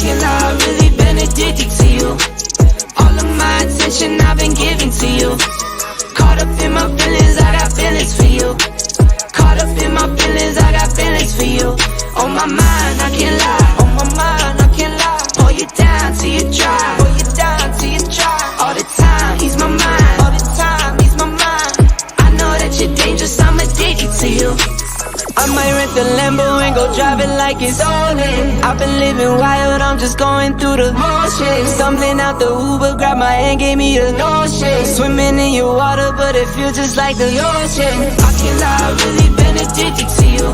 can't lie, I've really been addicted to you. All of my attention I've been giving to you. Caught up in my feelings, I got feelings for you. Caught up in my feelings, I got feelings for you. On my mind, I can't lie. On my mind, I can't lie. Pull you down till you dry. Pull you down till you dry. All the time, ease my mind. All the time, ease my mind. I know that you're dangerous, I'm addicted to you. I might rent the Lambo and go drive it like it's stolen. I've been living wild, I'm just going through the motions. Stumbling out the Uber, grab my hand, gave me a notion. Swimming in your water, but it feels just like the ocean. I can't lie, I've really been addicted to you.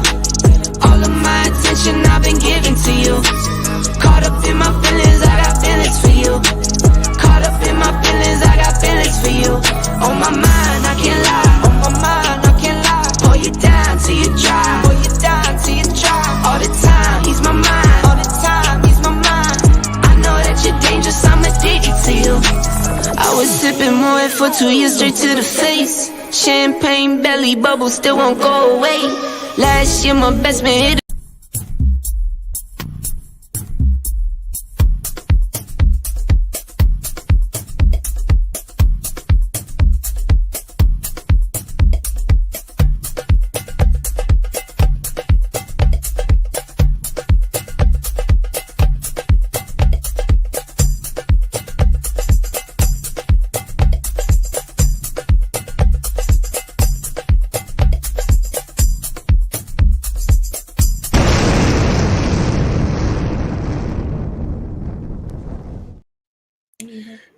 All of my attention I've been giving to you. Caught up in my feelings, I got feelings for you. Caught up in my feelings, I got feelings for you. On my mind, I can't lie. On my mind, I can't lie. Pull you down till you dry. Pull you down till you dry. All the time, ease my mind. All the time, ease my mind. I know that you're dangerous, I'm addicted to you. I was sipping more for 2 years straight to the face. Champagne belly bubble still won't go away. Last year my best man hit.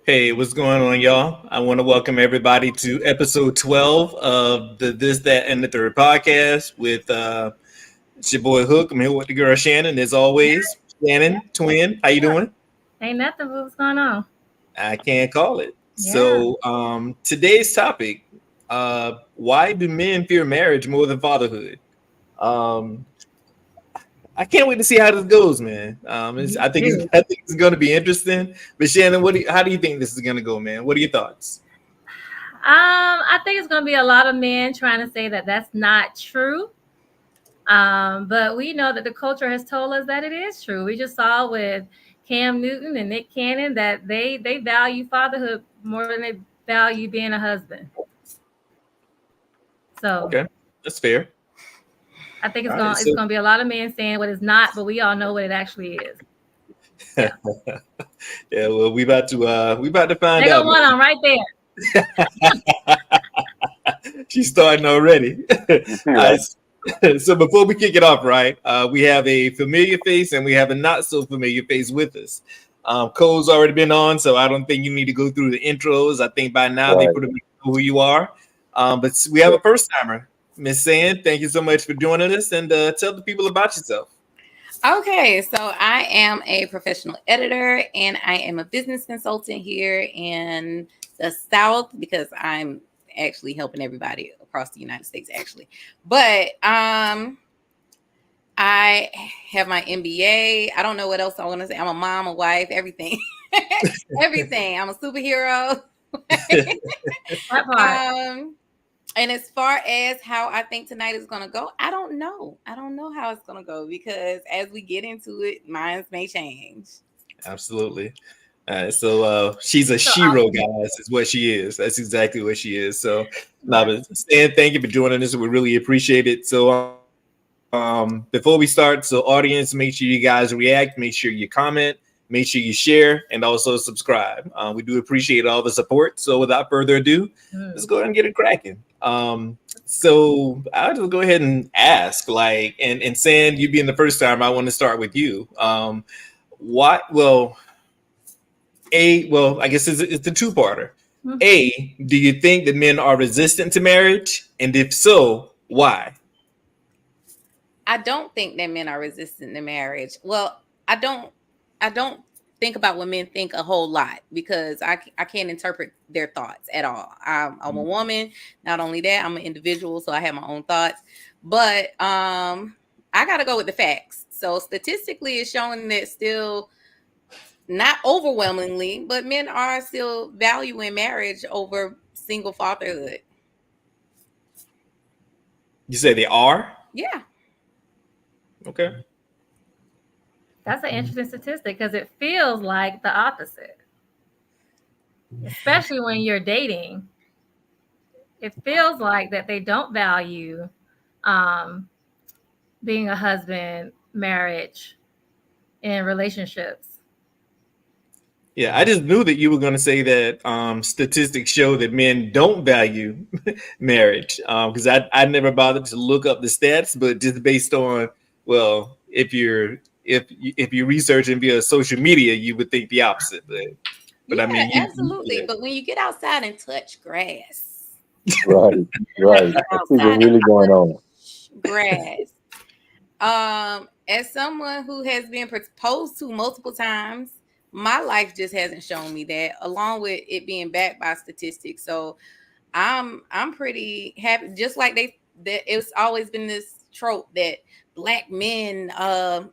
Hey, what's going on, y'all? I want to welcome everybody to episode 12 of the This, That, and the Third podcast with it's your boy Hook. I'm here with the girl Shannon, as always. Shannon, twin, how you doing? Ain't nothing. What's going on? I can't call it. Yeah. So today's topic, why do men fear marriage more than fatherhood? I can't wait to see how this goes, man. I think it's going to be interesting. But Shannon, how do you think this is going to go, man? What are your thoughts? I think it's going to be a lot of men trying to say that that's not true. But we know that the culture has told us that it is true. We just saw with Cam Newton and Nick Cannon that they value fatherhood more than they value being a husband. So okay, that's fair. I think it's going to be a lot of men saying what it's not, but we all know what it actually is. Yeah, yeah, well, we about to find they out. They got one on right there. She's starting already. So before we kick it off, right, we have a familiar face and we have a not so familiar face with us. Cole's already been on, so I don't think you need to go through the intros. I think by now they pretty much know who you are. But we have a first timer. Miss Sand, thank you so much for joining us, and tell the people about yourself. Okay, so I am a professional editor, and I am a business consultant here in the South because I'm actually helping everybody across the United States, actually. But I have my MBA. I don't know what else I want to say. I'm a mom, a wife, everything. Everything. I'm a superhero. And as far as how I think tonight is going to go, I don't know. I don't know how it's going to go because as we get into it, minds may change. Absolutely. So she's a shero, guys, is what she is. That's exactly what she is. So, Stan, thank you for joining us. We really appreciate it. So before we start, so audience, make sure you guys react. Make sure you comment. Make sure you share and also subscribe. We do appreciate all the support. So without further ado, let's go ahead and get it cracking. So I'll just go ahead and ask, like, and Sand, you being the first time, I want to start with you. I guess it's a two-parter. Mm-hmm. A, do you think that men are resistant to marriage? And if so, why? I don't think that men are resistant to marriage. Well, I don't think about what men think a whole lot because I can't interpret their thoughts at all. I'm a woman. Not only that, I'm an individual, so I have my own thoughts. But I got to go with the facts. So statistically, it's showing that still, not overwhelmingly, but men are still valuing marriage over single fatherhood. You say they are? Yeah. Okay. That's an interesting statistic because it feels like the opposite, especially when you're dating. It feels like that they don't value um, being a husband, marriage, and relationships. Yeah, I just knew that you were going to say that statistics show that men don't value marriage because I never bothered to look up the stats, but just based on well, if you're researching via social media, you would think the opposite. But I Yeah, mean, absolutely. yeah, But when you get outside and touch grass, Right, right. get I see what's outside and really going on. touch grass. As someone who has been proposed to multiple times, my life just hasn't shown me that, along with it being backed by statistics. So I'm pretty happy. Just like that it's always been this trope that black men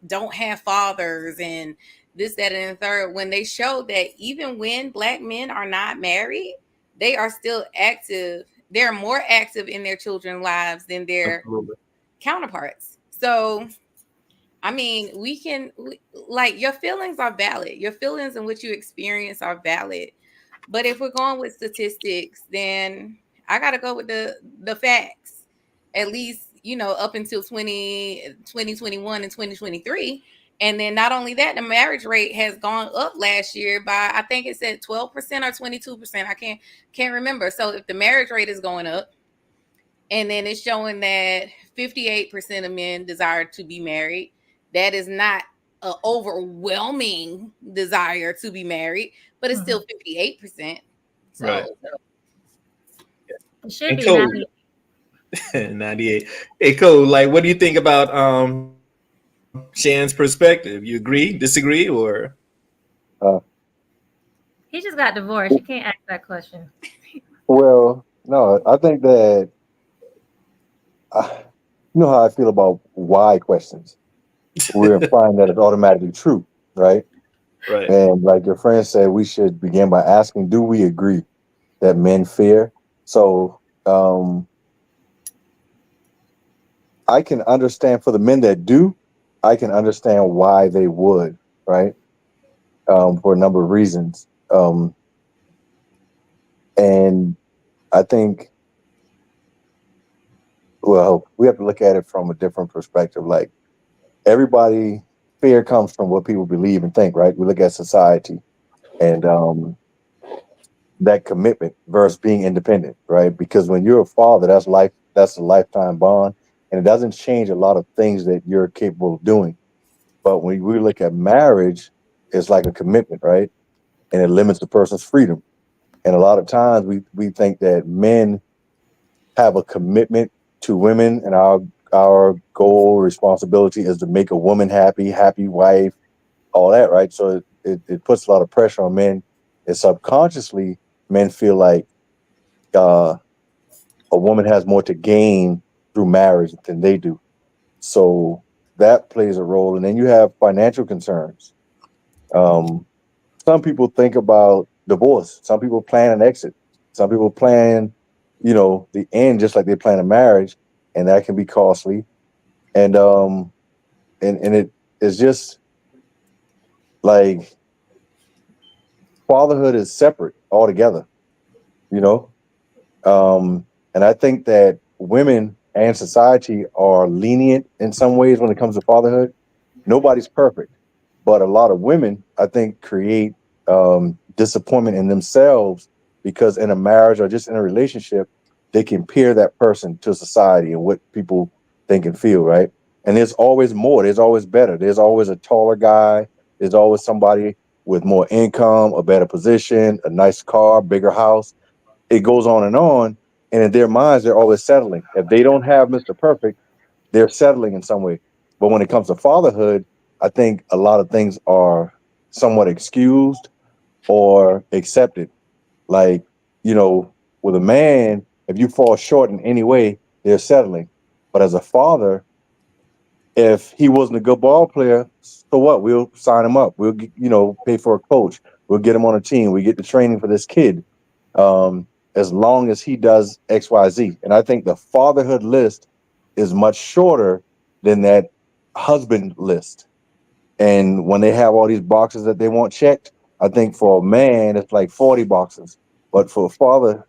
don't have fathers and this, that, and the third. When they show that even when black men are not married, they are still active. They're more active in their children's lives than their absolutely. counterparts. So I mean, like your feelings are valid. Your feelings and what you experience are valid. But if we're going with statistics, then I got to go with the facts. At least, up until 2021 and 2023. And then not only that, the marriage rate has gone up last year by I think it said 12% or 22%. I can't remember. So if the marriage rate is going up, and then it's showing that 58% of men desire to be married. That is not an overwhelming desire to be married, but it's still 58%. Right. So It should And be Cole, 90. 98. Hey, Cole, like, what do you think about Shan's perspective? You agree, disagree, or Uh, He just got divorced. You can't ask that question. well, no, I think that you know how I feel about why questions. We're implying that it's automatically true, right? right? And like your friend said, we should begin by asking, do we agree that men fear? So I can understand for the men that do, I can understand why they would, right? For a number of reasons. And I think, well, we have to look at it from a different perspective. Like everybody, fear comes from what people believe and think, right? We look at society and that commitment versus being independent, right? Because when you're a father, that's life, that's a lifetime bond, and it doesn't change a lot of things that you're capable of doing. But when we look at marriage, it's like a commitment, right? And it limits the person's freedom. And a lot of times we think that men have a commitment to women, and our goal responsibility is to make a woman happy, happy wife, all that, right? So it puts a lot of pressure on men, and subconsciously men feel like uh, a woman has more to gain through marriage than they do. So that plays a role, and then you have financial concerns. Um, some people think about divorce. Some people plan an exit. Some people plan, the end just like they plan a marriage, and that can be costly. And it is just like fatherhood is separate altogether, you know. And I think that women and society are lenient in some ways when it comes to fatherhood. Nobody's perfect, but a lot of women, I think, create disappointment in themselves because in a marriage or just in a relationship, they compare that person to society and what people think and feel, right? And there's always more, there's always better. There's always a taller guy, there's always somebody with more income, a better position, a nice car, bigger house. It goes on. And in their minds, they're always settling. If they don't have Mr. Perfect, they're settling in some way. But when it comes to fatherhood, I think a lot of things are somewhat excused or accepted. Like, with a man, if you fall short in any way, they're settling. But as a father, if he wasn't a good ball player, so what? We'll sign him up. We'll, pay for a coach. We'll get him on a team. We get the training for this kid. As long as he does X, Y, Z. And I think the fatherhood list is much shorter than that husband list. And when they have all these boxes that they want checked, I think for a man it's like 40 boxes, but for a father,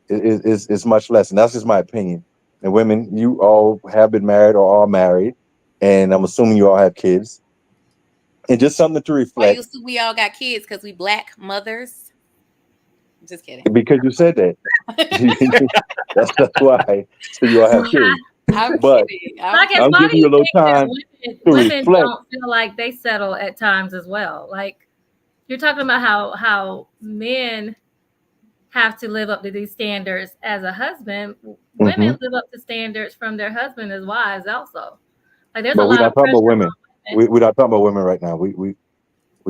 it's much less. And that's just my opinion. And women, you all have been married or are married, and I'm assuming you all have kids. And just something to Why you reflect, assume we all got kids because we Black mothers? Just kidding. because you said that. That's why. So you all have kids. I'm But kidding. Marcus, I'm why do giving you you a little think that time to women reflect. don't feel like they settle at times as well? Like you're talking about how men have to live up to these standards as a husband. Hmm. Women live up to standards from their husband as wives also. Like there's a But we're lot of not talking about pressure women. on women. We're not talking about women right now. We're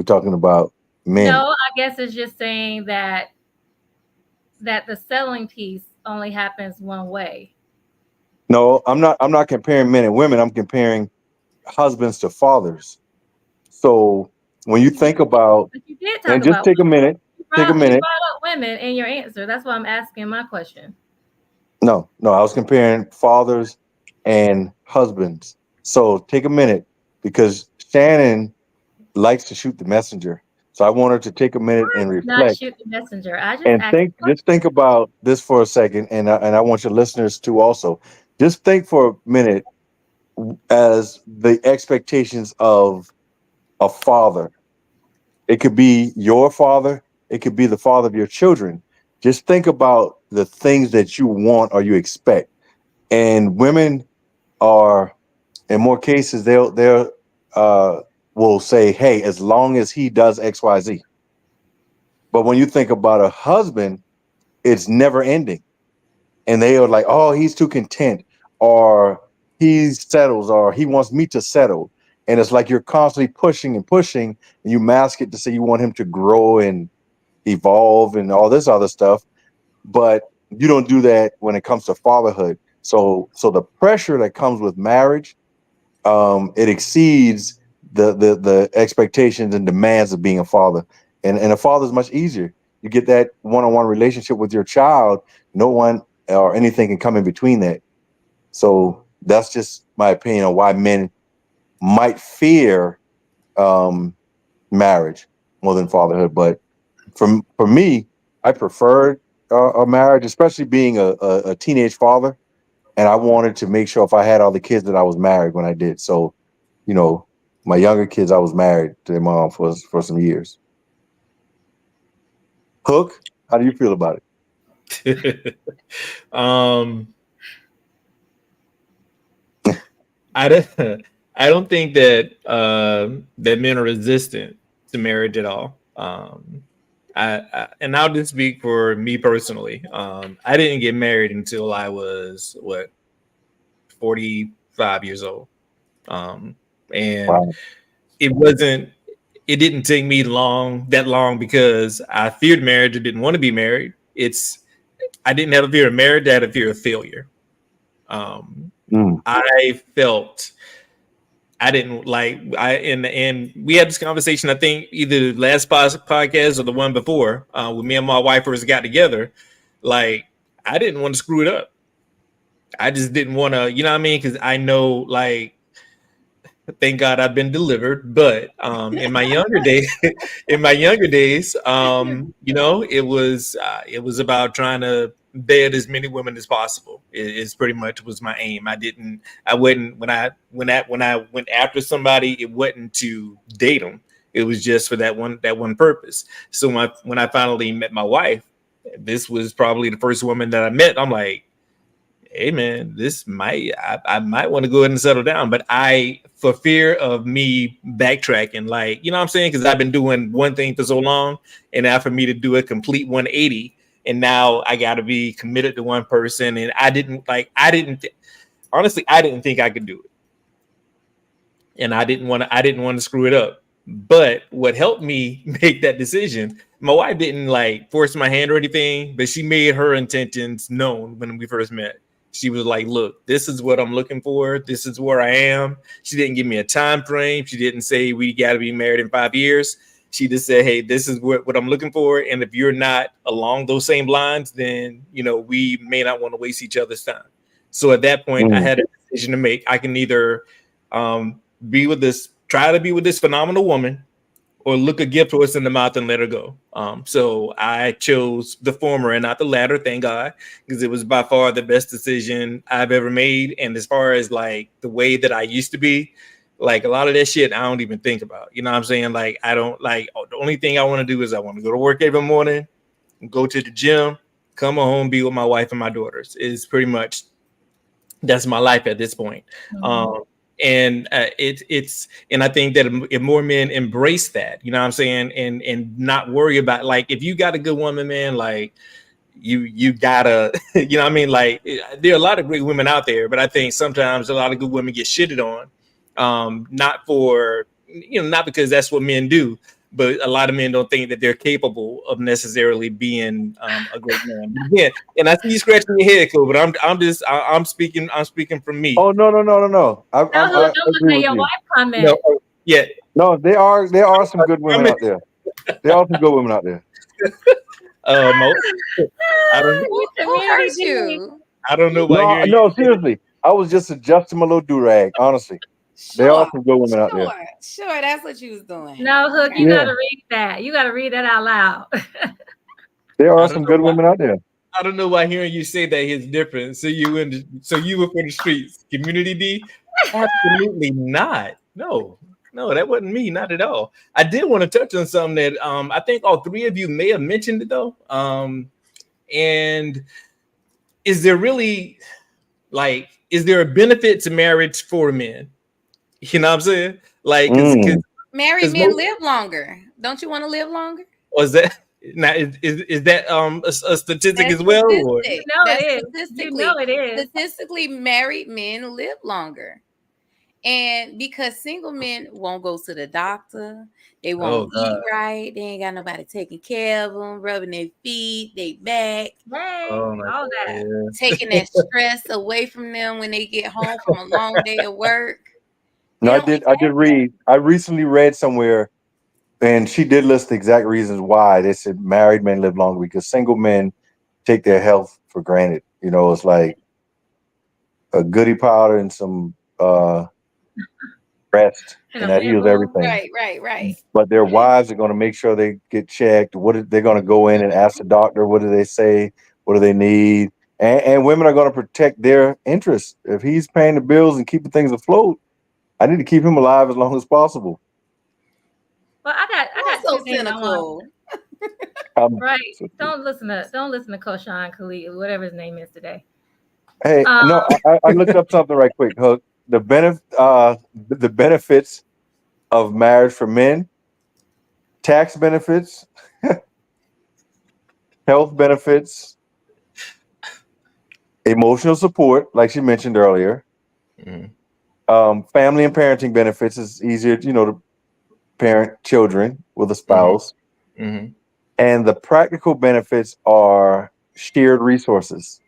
talking about men. No, I guess it's just saying that the selling piece only happens one way. No, I'm not comparing men and women. I'm comparing husbands to fathers. So when you think about, But you did talk and just about take a women. minute, take a You minute. brought up women in your answer. That's why I'm asking my question. No, I was comparing fathers and husbands. So take a minute, because Shannon likes to shoot the messenger. So I want her to take a minute and Not reflect shoot the messenger. I just and asked think. a Just think question. about this for a second, and I want your listeners to also just think for a minute as the expectations of a father. It could be your father, it could be the father of your children. Just think about the things that you want or you expect. And women are, in more cases, they'll will say, "Hey, as long as he does XYZ." But when you think about a husband, it's never ending. And they are like, "Oh, he's too content," or "he settles," or "he wants me to settle." And it's like you're constantly pushing and pushing, and you mask it to say you want him to grow and evolve and all this other stuff. But you don't do that when it comes to fatherhood. So the pressure that comes with marriage, it exceeds the expectations and demands of being a father. And a father is much easier. You get that one-on-one relationship with your child. No one or anything can come in between that. So that's just my opinion on why men might fear um, marriage more than fatherhood. But for me, I preferred a marriage, especially being a teenage father. And I wanted to make sure if I had all the kids that I was married when I did. So, my younger kids, I was married to their mom for some years. Hook, how do you feel about it. I don't, I don't think that that men are resistant to marriage at all. And I'll just speak for me personally. I didn't get married until I was 45 years old. And Wow. it wasn't, it didn't take me that long because I feared marriage. I didn't want to be married. I didn't have a fear of marriage. I had a fear of failure. I felt I didn't like and we had this conversation. I think either the last podcast or the one before, when me and my wife first got together. Like I didn't want to screw it up. I just didn't want to, you know what I mean? Because I know, like, thank God I've been delivered. But in my younger days, it was about trying to bed as many women as possible. It's pretty much was my aim. I wouldn't when I went after somebody, it wasn't to date them. It was just for that one purpose. So when I finally met my wife, this was probably the first woman that I met. I'm like, hey man, I might want to go ahead and settle down. But for fear of me backtracking, like, you know what I'm saying? Because I've been doing one thing for so long, and now for me to do a complete 180, and now I got to be committed to one person. And honestly, I didn't think I could do it. And I didn't want to screw it up. But what helped me make that decision, my wife didn't like force my hand or anything, but she made her intentions known when we first met. She was like, look, this is what I'm looking for. This is where I am. She didn't give me a time frame. She didn't say we got to be married in 5 years. She just said, hey, this is what I'm looking for. And if you're not along those same lines, then, we may not want to waste each other's time. So at that point, I had a decision to make. I can either be with this try to be with this phenomenal woman, or look a gift horse in the mouth and let her go. So I chose the former and not the latter, thank God, because it was by far the best decision I've ever made. And as far as like the way that I used to be, like a lot of that shit, I don't even think about. You know what I'm saying? Like I don't like the only thing I want to do is I want to go to work every morning, go to the gym, come home, be with my wife and my daughters. Is pretty much that's my life at this point. Mhm. And it's and I think that if more men embrace that, you know what I'm saying, and not worry about, like, if you got a good woman, man, like you gotta you know what I mean, like there are a lot of great women out there, but I think sometimes a lot of good women get shitted on, not for, you know, not because that's what men do, but a lot of men don't think that they're capable of necessarily being a great man. But again, and I see you scratching your head, cool, but I'm speaking from me. Oh, no. No, I don't look agree at with your you. wife No, comment. yeah, No, there are some good women I'm out there. There are some good women out there. Mo. I don't You Who community hurt D. you? I don't know why No, hearing no, you. seriously. I was just adjusting my little do rag. Honestly, there are Sure, some good women out there. sure. That's what you was doing. No, Hook, you Okay. gotta Yeah, read that. You gotta read that out loud. there I are don't some know good why. women out there. I don't know why hearing you say that is different. So so you were for the streets, community D? Absolutely not. No, no, that wasn't me, not at all. I did want to touch on something that I think all three of you may have mentioned it though. And is there really, like, is there a benefit to marriage for men? You know what I'm saying? Like, Mm. Married because men most, live longer. Don't you want to live longer? was that now is that a statistic That's as well, or You statistic. know it That's is. You know it is. statistically married men live longer. And because single men won't go to the doctor, they oh won't god, eat right, they ain't got nobody taking care of them, rubbing their feet, their back, Hey, oh my all god, that. yeah. taking that stress away from them when they get home from a long day of work. No, They don't I did have that. read. I recently read somewhere, and she did list the exact reasons why they said married men live longer because single men take their health for granted. You know, it's like a goody powder and some rest, And and a that Red heals Bull. everything. Right. But their wives are going to make sure they get checked. They're going to go in and ask the doctor, what do they say? What do they need? And women are going to protect their interests. If he's paying the bills and keeping things afloat, I need to keep him alive as long as possible. Well, I got That's two so things I want. cynical. Um, Right. Don't listen to Koshan Khalid, whatever his name is today. hey, Um, no, I looked up something right quick, Hook. The benefits of marriage for men: tax benefits, health benefits, emotional support, like she mentioned earlier. Mhm. Family and parenting benefits is easier, to parent children with a Mhm. spouse. Mhm. And the practical benefits are shared resources.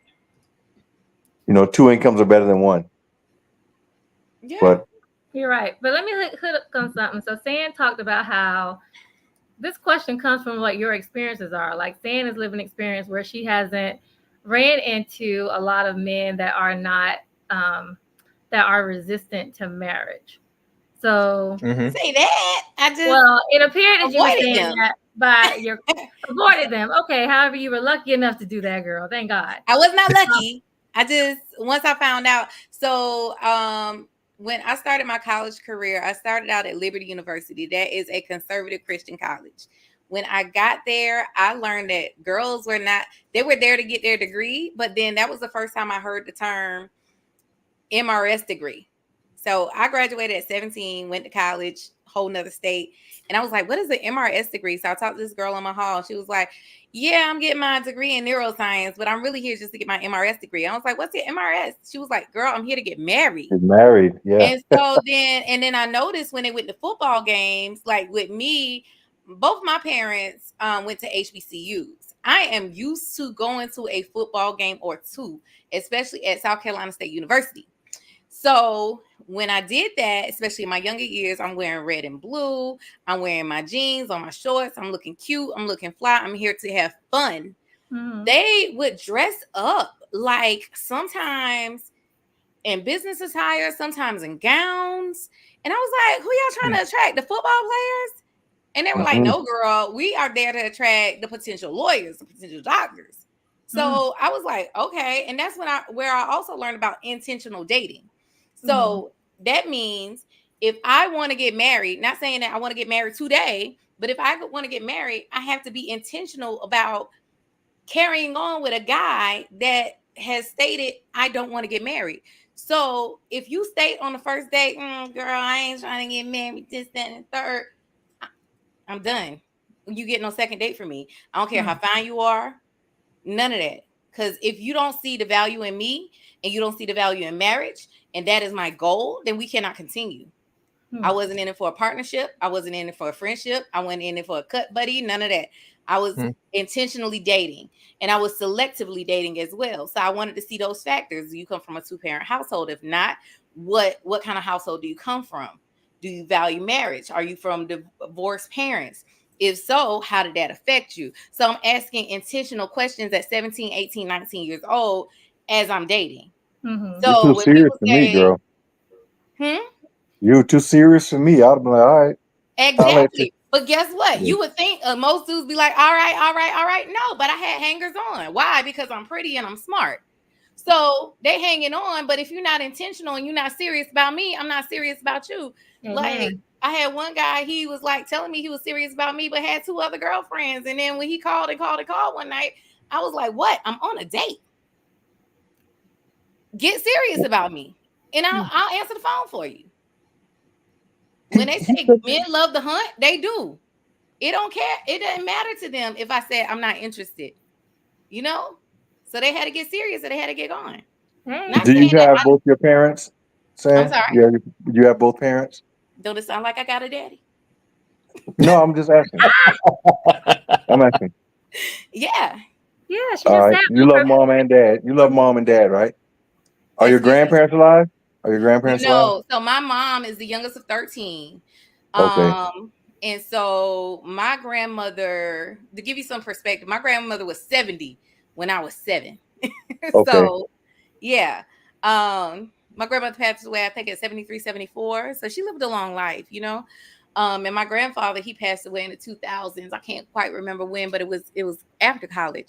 Two incomes are better than one. Yeah. But you're right. But let me hook up on something. So San talked about how this question comes from what your experiences are. Like San is living experience where she hasn't ran into a lot of men that are not that are resistant to marriage. So, Mhm. Say that. I just well, it appeared that you were avoided saying them. that by your avoided them. Okay, however, you were lucky enough to do that, girl. Thank God. I was not lucky. I just once I found out. So when I started my college career, I started out at Liberty University. That is a conservative Christian college. When I got there, I learned that girls were not, they were there to get their degree, but then that was the first time I heard the term MRS degree. So I graduated at 17, went to college, whole nother state. And I was like, what is the MRS degree? So I talked to this girl in my hall. She was like, yeah, I'm getting my degree in neuroscience, but I'm really here just to get my MRS degree. I was like, what's your MRS? She was like, girl, I'm here to get married. she's married, yeah. And then I noticed when they went to football games, like with me, both my parents went to HBCUs. I am used to going to a football game or two, especially at South Carolina State University. So when I did that, especially in my younger years, I'm wearing red and blue. I'm wearing my jeans on my shorts. I'm looking cute. I'm looking fly. I'm here to have fun. Mhm. They would dress up like sometimes in business attire, sometimes in gowns. And I was like, who y'all trying to attract? The football players? And they were like, no, girl, we are there to attract the potential lawyers, the potential doctors. So I was like, okay. And that's where I also learned about intentional dating. So that means if I want to get married, not saying that I want to get married today, but if I want to get married, I have to be intentional about carrying on with a guy that has stated, I don't want to get married. So if you state on the first date, girl, I ain't trying to get married, this, that, and third, I'm done. You get no second date for me. I don't care how fine you are. None of that. Because if you don't see the value in me and you don't see the value in marriage, and that is my goal, then we cannot continue. I wasn't in it for a partnership. I wasn't in it for a friendship. I wasn't in it for a cut buddy. None of that. I was intentionally dating, and I was selectively dating as well. So I wanted to see those factors. Do you come from a 2-parent household? If not, what kind of household do you come from? Do you value marriage? Are you from divorced parents? If so, how did that affect you? So I'm asking intentional questions at 17, 18, 19 years old as I'm dating. So you're too serious for me, girl. You're too serious for me. I'd be like, all right. Exactly. But guess what? You would think most dudes be like, all right. No, but I had hangers on. Why? Because I'm pretty and I'm smart. So they hanging on. But if you're not intentional and you're not serious about me, I'm not serious about you. Like I had one guy, he was like telling me he was serious about me, but had 2 other girlfriends. And then when he called one night, I was like, what? I'm on a date. Get serious about me. And I'll answer the phone for you. When they say men love the hunt, they do. It don't care. It doesn't matter to them if I said I'm not interested. You know? So they had to get serious or they had to get going. Do you have both your parents, Sam? I'm sorry. You have both parents? Don't it sound like I got a daddy? No, I'm just asking. I'm asking. Yeah. Yeah, she just all right. You love mom and dad. You love mom and dad, right? Are your grandparents alive? Are your grandparents alive? No. So my mom is the youngest of 13. Okay. And so my grandmother, to give you some perspective, my grandmother was 70 when I was 7. Okay. So yeah. My grandmother passed away, I think at 73, 74. So she lived a long life, you know. And my grandfather, he passed away in the 2000s. I can't quite remember when, but it was after college.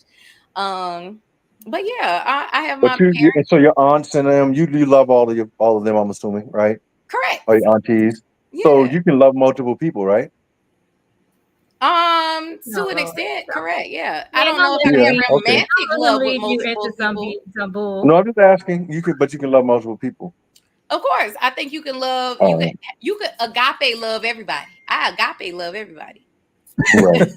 But yeah, I have my parents. So your aunts and them, you love all of them, I'm assuming, right? Correct. Or your aunties. Yeah. So you can love multiple people, right? To an extent, correct. Yeah. I don't know if I can romantic love with multiple people. No, I'm just asking. You can love multiple people. Of course. I think you can love you could agape love everybody. I agape love everybody. Right.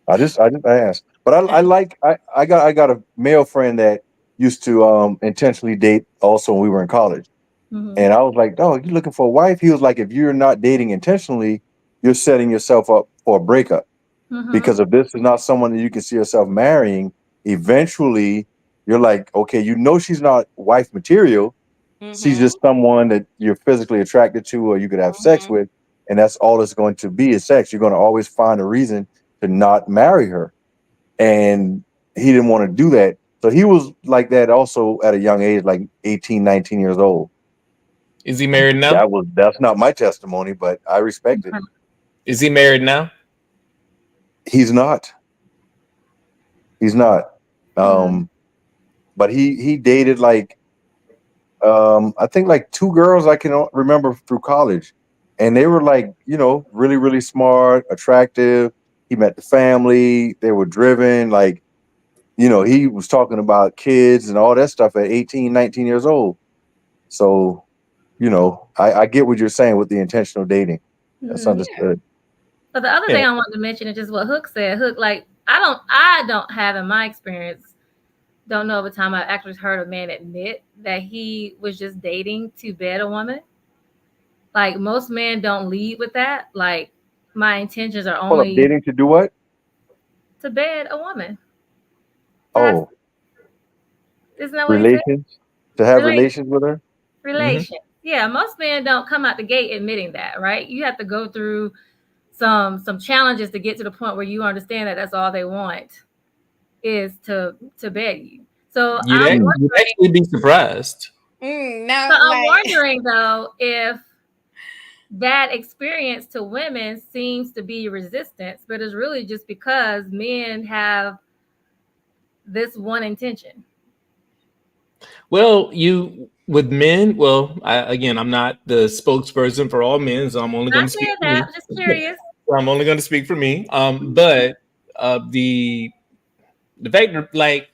I asked. But I got a male friend that used to intentionally date also when we were in college. And I was like, oh, you looking for a wife? He was like, if you're not dating intentionally, you're setting yourself up for a breakup. Because if this is not someone that you can see yourself marrying, eventually you're like, okay, you know she's not wife material. She's just someone that you're physically attracted to or you could have sex with. And that's all it's going to be is sex. You're going to always find a reason to not marry her. And he didn't want to do that. So he was like that also at a young age, like 18, 19 years old. Is he married now? That's not my testimony, but I respect it. Is he married now? He's not. But he dated like I think like 2 girls I can remember through college. And they were like, you know, really, really smart, attractive. He met the family, they were driven, like, you know, he was talking about kids and all that stuff at 18, 19 years old. So, you know, I get what you're saying with the intentional dating. That's understood. But the other thing I wanted to mention is just what Hook said. Hook, like, I don't have in my experience, don't know of a time I've actually heard a man admit that he was just dating to bed a woman. Like, most men don't lead with that. Like, my intentions are only dating to do what? To bed a woman. Oh. Isn't that what relations? To have relations with her? Relations. Yeah, most men don't come out the gate admitting that, right? You have to go through some challenges to get to the point where you understand that that's all they want is to bed you. So you'd actually be surprised. No, So I'm like wondering though if that experience to women seems to be resistance, but it's really just because men have this one intention. Well, you with men, well, again, I'm not the spokesperson for all men, so I'm only going Not to speak saying for that, me. I'm just curious. So I'm only going to speak for me. But the fact that, like,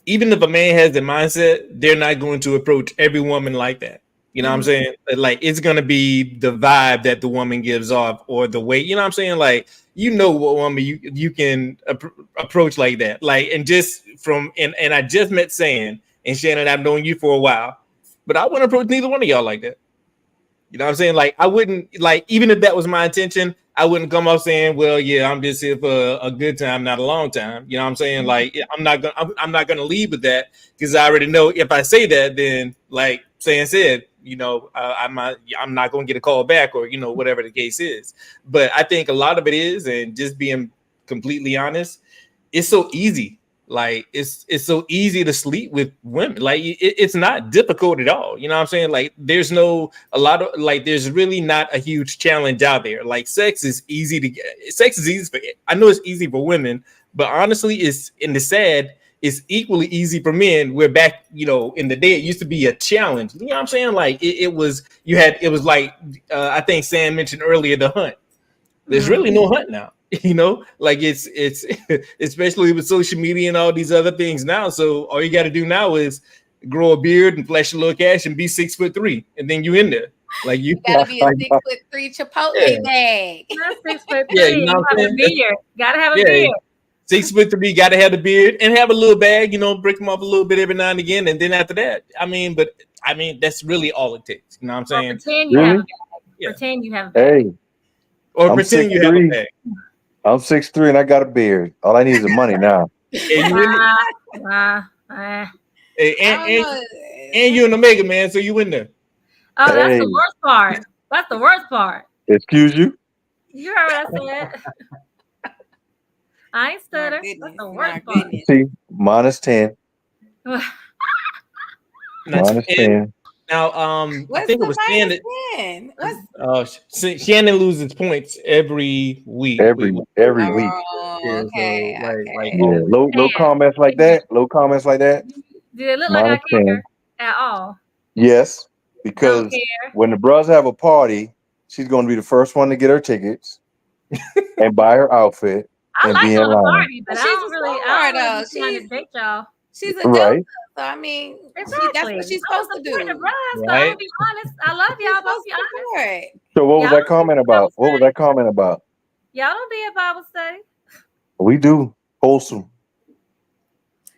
even if a man has the mindset, they're not going to approach every woman like that. You know what I'm saying? Like, it's gonna be the vibe that the woman gives off, or the way. You know what I'm saying? Like, you know what woman you can approach like that. Like, and just from and I just met Sam and Shannon. I've known you for a while, but I wouldn't approach neither one of y'all like that. You know what I'm saying? Like, I wouldn't, like, even if that was my intention, I wouldn't come off saying, "Well, yeah, I'm just here for a good time, not a long time." You know what I'm saying? Like, I'm not gonna lead with that, because I already know if I say that, then, like Sam said, I'm not gonna get a call back, or whatever the case is. But I think a lot of it is, and just being completely honest, it's so easy. Like, it's so easy to sleep with women. Like, it's not difficult at all. You know what I'm saying? Like, there's really not a huge challenge out there. Like, sex is easy to get. Sex is easy for, I know it's easy for women, but honestly, it's equally easy for men. We're back, in the day it used to be a challenge. You know what I'm saying? Like, it was, it was like, I think Sam mentioned earlier, the hunt. There's really no hunt now. Like, it's especially with social media and all these other things now. So all you got to do now is grow a beard and flash a little cash and be 6'3", and then you in there. Like, you, gotta be a 6'3" Chipotle yeah, bag. That's 6'3". yeah, you know You what I'm have a saying? beard. Gotta have a Yeah, beard. 6'3", got to have the beard and have a little bag. Break them off a little bit every now and again, and then after that, that's really all it takes. You know what I'm Or saying? pretend you have a Really? bag. Yeah. Pretend you have a bag. Hey, Or I'm pretend six you have a three. bag. I'm 6'3" and I got a beard. All I need is the money now. And you in there. Hey, I don't know. and you're an Omega, man, so you in there. Oh, that's Hey, the worst part. That's the worst part. excuse you. You heard what I said. I ain't My stutter. That's goodness, the my worst part. goodness. See, -10, Now, -10. I What's think it the was minus Shannon. 10? What's Shannon loses points every week. Every week. So, okay, like Yeah, always. low comments like that. Low comments like that. Did it look like I -10. care at all? Yes, Don't because care. when the bros have a party, she's going to be the first one to get her tickets and buy her outfit I and be like in throwing a line. party, but but she's a I star don't really though. be trying to date y'all. She's a Delta, Right? so I mean, that's Exactly. what she's I'm supposed a to supportive do. Russ, but I'm Right? gonna be honest. I love She's y'all, but I'm supposed gonna be to honest. support. So what was Y'all that don't be comment at Bible about? What was study. that comment about? Y'all don't be at Bible study. We do wholesome.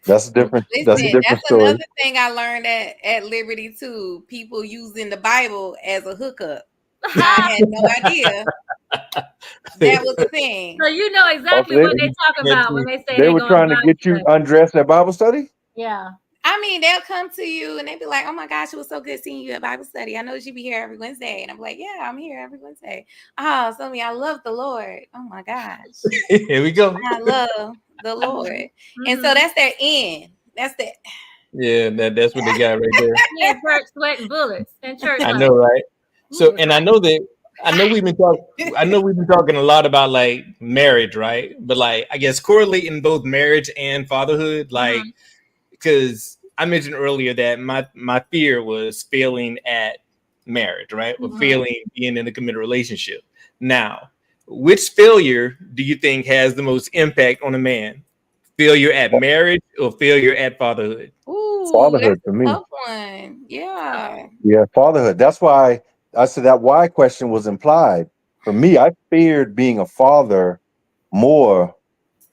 That's a different. That's a Listen, different that's story. another thing I learned at Liberty too. People using the Bible as a hookup. I had no idea that was a thing. So you know Oh, exactly what they talking about when they say they they were going to trying to Bible get you study. undressed at Bible study. Yeah. I mean, they'll come to you and they be like, "Oh my gosh, it was so good seeing you at Bible study. I know you be here every Wednesday." And I'm like, "Yeah, I'm here every Wednesday." Oh, so I love the Lord. Oh my gosh, Here we go. I love the Lord. And so that's their end. That's the Yeah, that's what they got right there. Yeah, church sweating bullets and church I like, know, right? So, ooh, and I know we've been talking a lot about, like, marriage, right? But, like, I guess correlating both marriage and fatherhood, like, because I mentioned earlier that my fear was failing at marriage, right? Or failing being in a committed relationship. Now, which failure do you think has the most impact on a man? Failure at marriage or failure at fatherhood? ooh, that's Fatherhood for a me. tough one. Yeah. Yeah, fatherhood. That's why I said that why question was implied. For me, I feared being a father more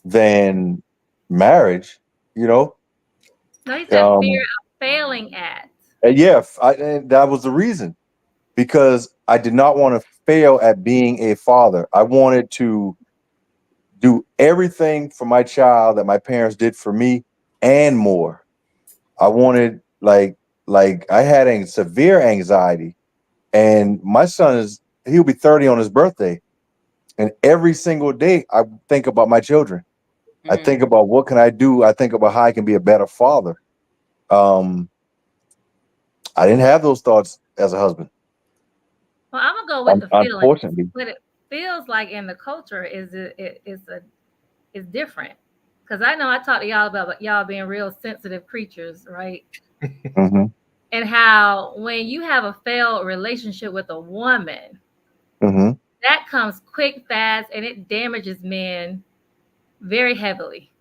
than marriage, you know? no, he said fear Um, of failing at. and yeah, and that was the reason because I did not want to fail at being a father. I wanted to do everything for my child that my parents did for me and more. I wanted like I had severe anxiety, and my son he'll be 30 on his birthday, and every single day I think about my children. I think about what can I do. I think about how I can be a better father. Um, I didn't have those thoughts as a husband. Well, I'm gonna go with the feeling. Unfortunately. What it feels like in the culture is different. Because I know I talked to y'all about y'all being real sensitive creatures, right? Mm-hmm. And how when you have a failed relationship with a woman, Mm-hmm. that comes quick, fast, and it damages men very heavily.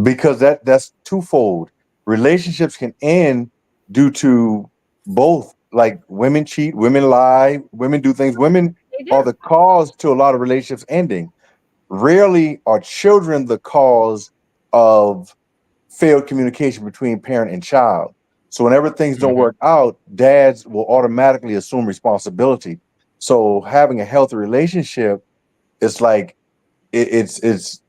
Because that's twofold. Relationships can end due to both. Like women cheat, women lie, women do things. Women They are do. the cause to a lot of relationships ending. Rarely are children the cause of failed communication between parent and child. So whenever things don't work out, dads will automatically assume responsibility. So having a healthy relationship is like it's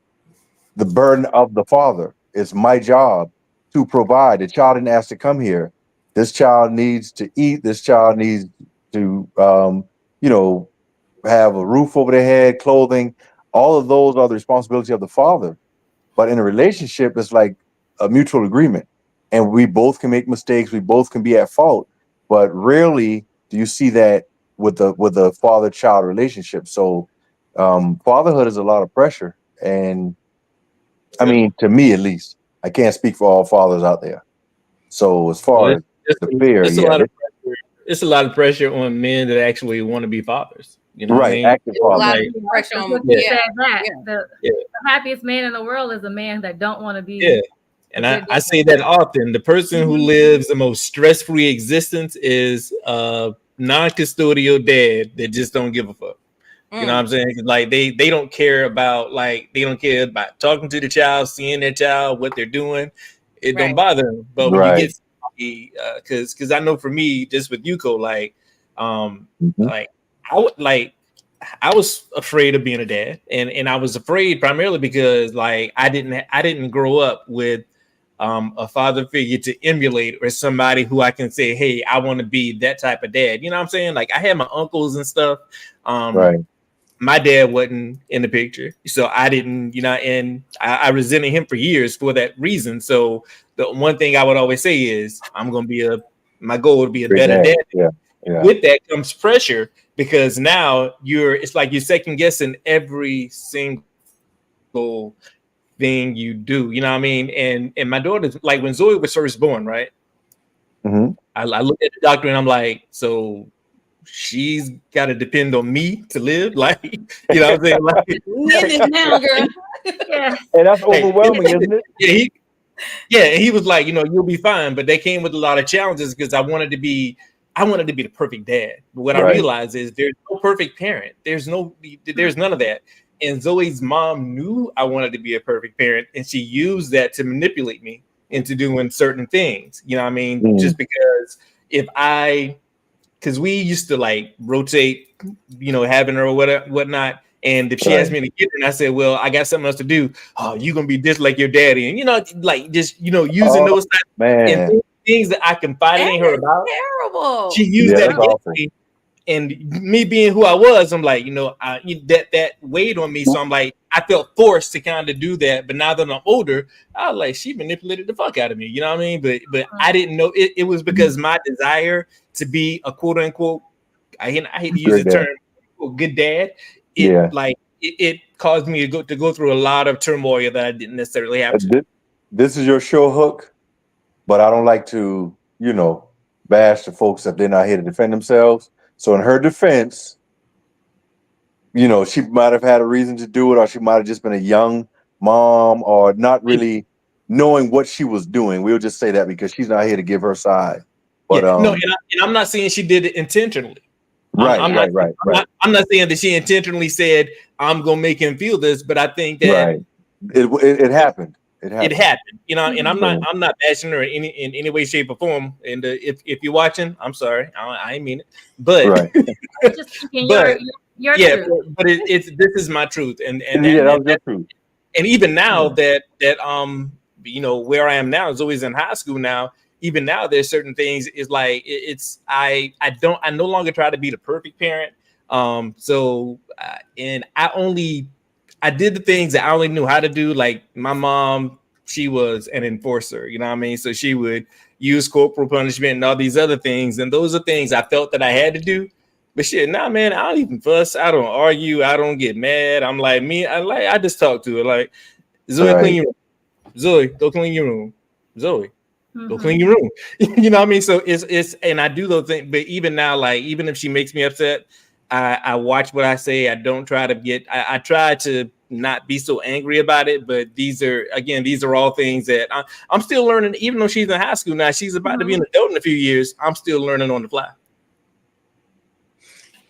the burden of the father. It's my job to provide. The child didn't ask to come here. This child needs to eat. This child needs to, you know, have a roof over their head, clothing. All of those are the responsibility of the father. But in a relationship, it's like a mutual agreement, and we both can make mistakes. We both can be at fault, but rarely do you see that with the father-child relationship. So, fatherhood is a lot of pressure, and I mean, to me at least, I can't speak for all fathers out there. So, as Well, far as the fear, it's a yeah, lot of pressure. It's a lot of pressure on men that actually want to be fathers. You know what I right, mean? active It's a lot fathers. of Like, pressure That's on. what you yeah, said. That Yeah. yeah, the happiest man in the world is a man that don't want to yeah. be a And good I dad. say that often. The person who Mhm. lives the most stress-free existence is a non-custodial dad that just don't give a fuck. You know what Mm, I'm saying? Like they don't care about they don't care about talking to the child, seeing their child, what they're doing. It don't right. bother them. But when you Right. get somebody, because I know for me, just with Yuko, um, Mhm. like I was afraid of being a dad, and I was afraid primarily because I didn't grow up with a father figure to emulate or somebody who I can say, hey, I want to be that type of dad. You know what I'm saying? Like I had my uncles and stuff. Right. My dad wasn't in the picture, so I didn't, and I resented him for years for that reason. So the one thing I would always say is I'm gonna be my goal would be a Great better dad. dad. Yeah. Yeah. With that comes pressure because now it's like you're second guessing every single thing you do. You know what I mean? And my daughter's like when Zoe was first born, right? Hmm. I looked at the doctor and I'm like, so she's got to depend on me to live. Like, you know what I'm saying? Like, We in this now, girl. Yeah. And that's hey, overwhelming, isn't it? yeah, and he was like, you'll be fine. But they came with a lot of challenges because I wanted to be the perfect dad. But what I Right. realized is there's no perfect parent. There's none of that. And Zoe's mom knew I wanted to be a perfect parent, and she used that to manipulate me into doing certain things. You know what I mean? Mm. Just because if I because we used to like rotate, having her or whatnot. And if she Right. asked me to get her, and I said, "Well, I got something else to do," oh, you gonna be just like your daddy, and like just using Oh those type and man. things that I That confided in her is about. terrible. She used Yeah, that that's against awful. me, and me being who I was, I'm like, that weighed on me. So I'm like, I felt forced to kind of do that. But now that I'm older, I was like, she manipulated the fuck out of me. You know what I mean? But I didn't know it was because my desire to be a quote unquote, I hate to use Great the dad. term good dad. Yeah. It caused me to go through a lot of turmoil that I didn't necessarily have to. This is your show hook, but I don't like to, bash the folks if they're not here to defend themselves. So in her defense, she might have had a reason to do it, or she might have just been a young mom or not really knowing what she was doing. We'll just say that because she's not here to give her side. Yeah, But no, and I'm not saying she did it intentionally. right, right, right, right, I'm not saying that she intentionally said I'm gonna make him feel this, but I think that right. It happened. It it happened. happened, and So, I'm not bashing her in any way, shape, or form. And if you're watching, I'm sorry, I ain't mean it, but right. Just speaking but your yeah, truth. but it's this is my truth, Yeah, that was your truth. and even now Yeah. that where I am now is always in high school now. Even now, there's certain things is like it's I no longer try to be the perfect parent. And I did the things that I only knew how to do. Like my mom, she was an enforcer. You know what I mean? So she would use corporal punishment and all these other things. And those are things I felt that I had to do. But shit, nah, man, I don't even fuss. I don't argue. I don't get mad. I'm like me. I just talk to her like, Zoe, clean Right. your room. Zoe, go clean your room. Zoe, go clean Mhm. your room. You know what I mean? So it's and I do those things. But even now, like even if she makes me upset, I watch what I say. I don't try to get. I try to not be so angry about it. But these are all things that I'm still learning. Even though she's in high school now, she's about to be Mhm. an adult in a few years. I'm still learning on the fly.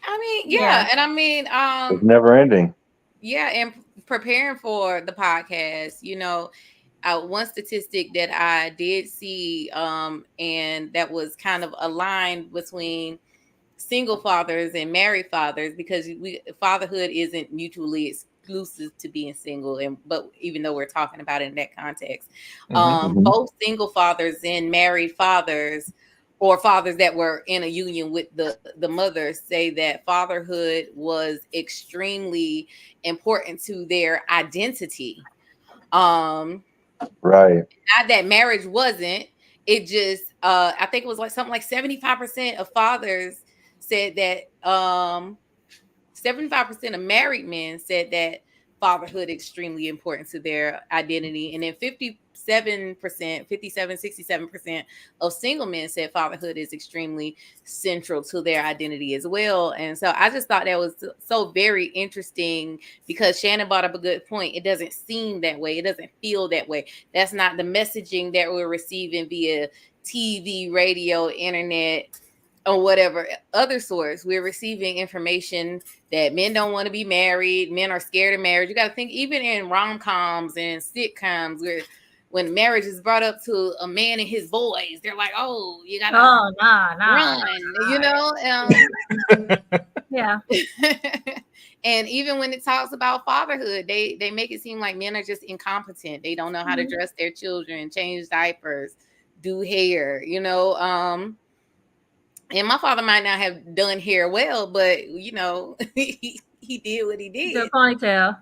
I mean, Yeah. yeah, and I mean, It's never ending. yeah, and preparing for the podcast, one statistic that I did see, and that was kind of aligned between single fathers and married fathers, because fatherhood isn't mutually exclusive to being single, and but even though we're talking about it in that context, Mhm. both single fathers and married fathers, or fathers that were in a union with the mother, say that fatherhood was extremely important to their identity. Um, Right. Not that marriage wasn't. It just I think it was like something like 75% of fathers said that 75% of married men said that fatherhood extremely important to their identity. And then 67% of single men said fatherhood is extremely central to their identity as well. And so I just thought that was so very interesting, because Shannon brought up a good point. It doesn't seem that way. It doesn't feel that way. That's not the messaging that we're receiving via TV, radio, internet, or whatever other source. We're receiving information that men don't want to be married, men are scared of marriage. You got to think, even in rom-coms and sitcoms, where when marriage is brought up to a man and his boys, they're like, oh, you gotta Oh, nah. run. Yeah. And even when it talks about fatherhood, they make it seem like men are just incompetent. They don't know how to Mhm. dress their children, change diapers, do hair. And my father might not have done hair well, but he did what he The did. ponytail.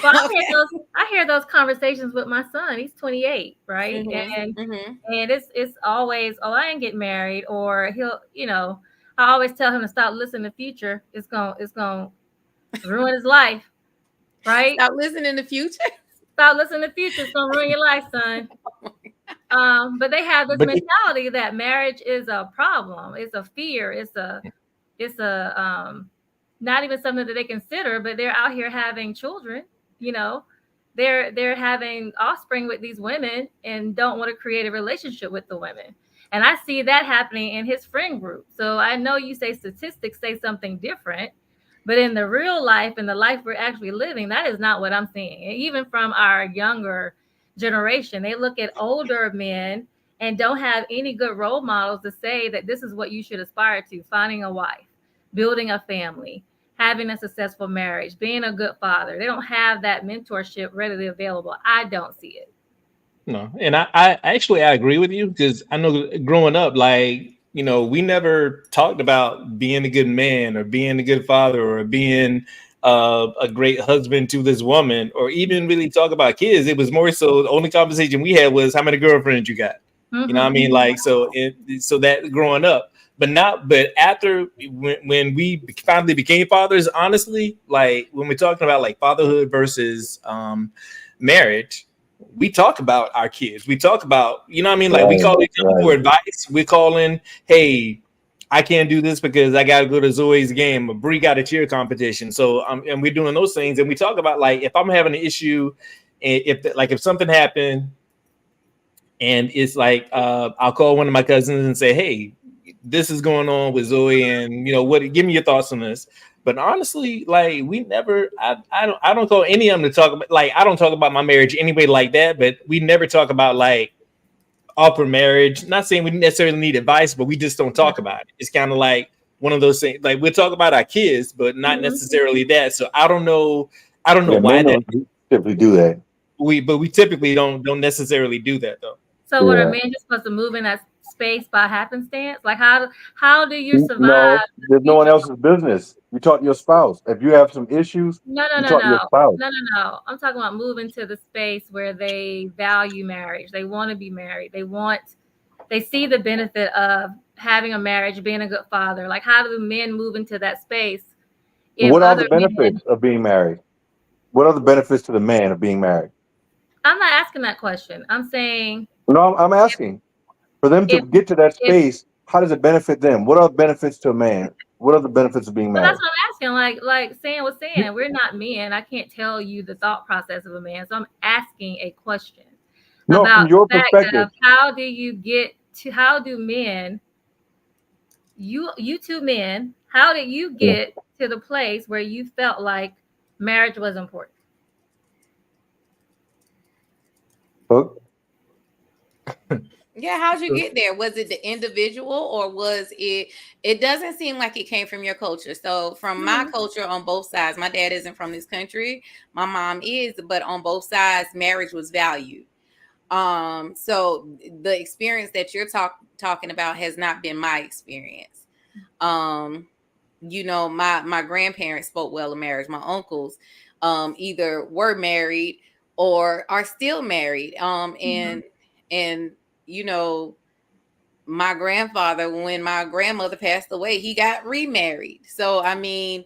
Well, Okay. I hear those conversations with my son. He's 28, right? And Mm-hmm. it's always, oh, I ain't get married, or I always tell him to stop listening to Future. It's gonna ruin his life, right? Stop listening in the future. Stop listening to Future. It's gonna ruin your life, son. But they have this But mentality that marriage is a problem. It's a fear. It's a not even something that they consider, but they're out here having children, you know. They're having offspring with these women and don't want to create a relationship with the women. And I see that happening in his friend group. So I know you say statistics say something different, but in the real life, in the life we're actually living, that is not what I'm seeing. And even from our younger generation, they look at older men and don't have any good role models to say that this is what you should aspire to: finding a wife, building a family, having a successful marriage, being a good father. They don't have that mentorship readily available. I don't see it. no, and I actually I agree with you because I know growing up, like we never talked about being a good man or being a good father or being a great husband to this woman or even really talk about kids. It was more so the only conversation we had was how many girlfriends you got. You know what I Mm-hmm. mean? Like so that growing up, but after when we finally became fathers, honestly, like when we're talking about like fatherhood versus marriage, we talk about our kids. We talk about, you know what I mean? Like we Right. call each other for Right. advice. We're calling, hey, I can't do this because I got to go to Zoe's game or Bree got a cheer competition. So and we're doing those things. And we talk about like, if I'm having an issue, if something happened and it's like, I'll call one of my cousins and say, hey, this is going on with Zoe and give me your thoughts on this. But honestly, like we never, I don't call any of them to talk about, like, I don't talk about my marriage anyway like that, but we never talk about like offer marriage. Not saying we necessarily need advice, but we just don't Yeah. talk about it. It's kind of like one of those things, like we'll talk about our kids, but not Mm-hmm. necessarily that. So I don't know Yeah, why men that don't typically do that. we typically don't necessarily do that though. So what, are Yeah. men just supposed to move in that space by happenstance? Like how do you survive No, the there's no one future? else's business. You talk to your spouse. If you have some issues, No, no, you no, talk to your no. spouse. No. I'm talking about moving to the space where they value marriage. They want to be married. they see the benefit of having a marriage, being a good father. Like, how do men move into that space if What are the other men? benefits of being married? What are the benefits to the man of being married? I'm not asking that question. I'm saying No, I'm asking for them to if get to that if space. How does it benefit them? What are the benefits to a man? What are the benefits of being well, that's married? what I'm asking. Like Sam was saying, we're not men. I can't tell you the thought process of a man. So I'm asking a question No, from about your the fact perspective. of how do men, you two men, how did you get to the place where you felt like marriage was important? Hook. Yeah, how'd you get there? Was it the individual or was it doesn't seem like it came from your culture. So from my culture on both sides, my dad isn't from this country, my mom is, but on both sides, marriage was valued. So the experience that you're talking about has not been my experience. Um, my grandparents spoke well of marriage. My uncles either were married or are still married. And you know, my grandfather, when my grandmother passed away, he got remarried. So I mean,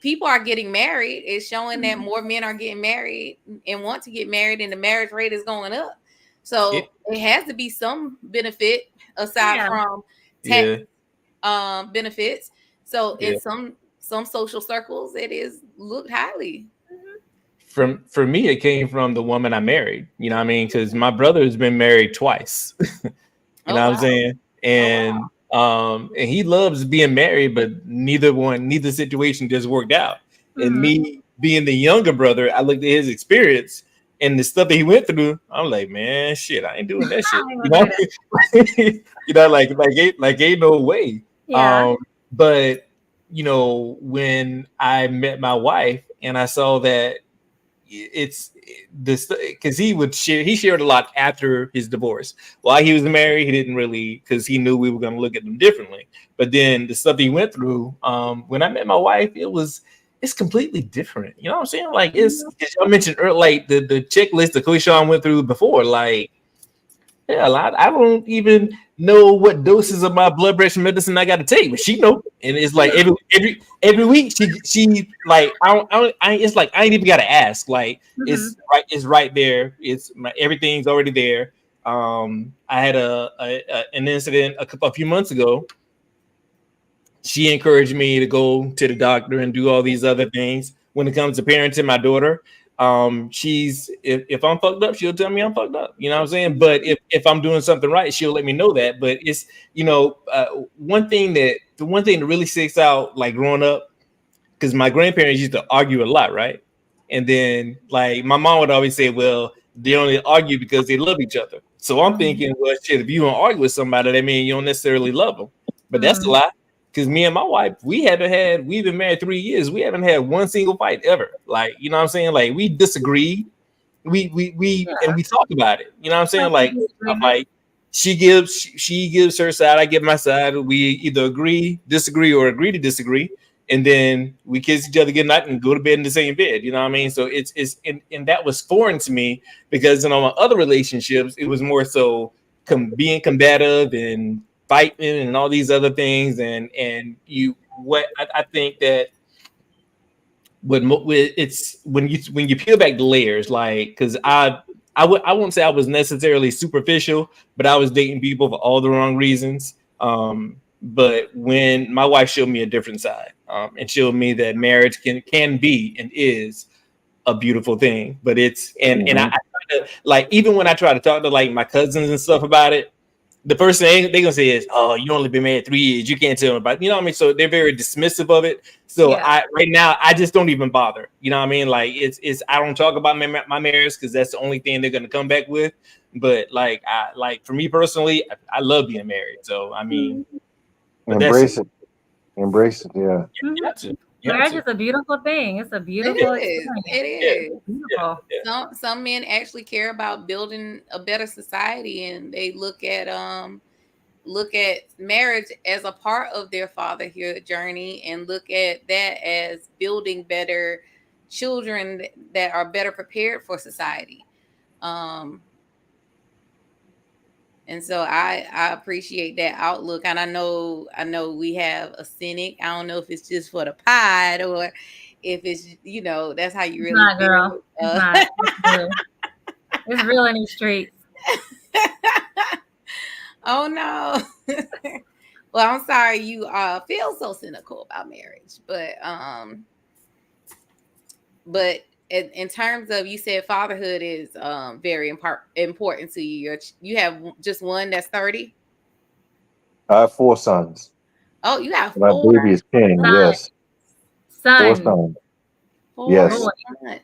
people are getting married. It's showing that more men are getting married and want to get married, and the marriage rate is going up. Yeah. So it has to be some benefit aside Yeah. from tax Yeah. benefits. So Yeah. in some social circles, it is looked highly. For me, it came from the woman I married. You know what I mean? Because my brother has been married twice. You Oh know what I'm wow. saying? Oh wow. And he loves being married, but neither situation just worked out. And me being the younger brother, I looked at his experience and the stuff that he went through. I'm like, man, shit, I ain't doing that shit. I ain't You gonna know, do that. ain't no way. Yeah. But when I met my wife and I saw that it's this because he shared a lot after his divorce. While he was married, he didn't really, because he knew we were going to look at them differently. But then the stuff he went through, when I met my wife, it's completely different. You know what I'm saying? Like, it's, as y'all mentioned earlier, like the checklist that Sean went through before, like, hell, I don't even know what doses of my blood pressure medicine I got to take, but she know. And it's like every week she like it's like I ain't even got to ask. Like, it's right there. Everything's already there. I had an incident a few months ago. She encouraged me to go to the doctor and do all these other things. When it comes to parenting my daughter, she's if I'm fucked up, she'll tell me I'm fucked up. You know what I'm saying? But if I'm doing something right, she'll let me know that. But it's the one thing that really sticks out, like growing up, because my grandparents used to argue a lot, right? And then like my mom would always say, well, they only argue because they love each other. So I'm thinking, well, shit, if you don't argue with somebody, that means you don't necessarily love them. But that's a lie. Because me and my wife, we've been married 3 years. We haven't had one single fight ever. Like, you know what I'm saying? Like, we disagree. We talk about it. You know what I'm saying? Like, I'm like, she gives her side, I give my side. We either disagree, or agree to disagree, and then we kiss each other good night and go to bed in the same bed. You know what I mean? So and that was foreign to me because in all my other relationships, it was more so being combative and fighting and all these other things. And I think that it's when you peel back the layers, like, because I won't say I was necessarily superficial, but I was dating people for all the wrong reasons. But when my wife showed me a different side, and showed me that marriage can be and is a beautiful thing, but it's and I try to, like, even when I try to talk to like my cousins and stuff about it, the first thing they're gonna say is, "Oh, you only been married 3 years. You can't tell them about it." You know what I mean? So they're very dismissive of it. So Yeah. right now I just don't even bother. You know what I mean? Like, it's I don't talk about my marriage because that's the only thing they're gonna come back with. But like for me personally, I love being married. So I mean, but that's it. Embrace it. Embrace it. Yeah. You have to. You have Marriage to. is a beautiful thing. It's a It beautiful is. experience. It Yeah. is. Yeah. Beautiful. Yeah. Some men actually care about building a better society, and they look at marriage as a part of their fatherhood journey, and look at that as building better children that are better prepared for society. And And so I appreciate that outlook. And I know we have a cynic. I don't know if it's just for the pod or if it's, that's how you It's really not, girl. feel. It's not. It's real. It's real in these streets. Oh no. Well, I'm sorry you feel so cynical about marriage, but in terms of, you said fatherhood is very important to you. You have just one that's 30. I have 4 sons. Oh, you have My four baby is 10. Son. Yes, 4 Son. sons. four Yes, Boy. sons.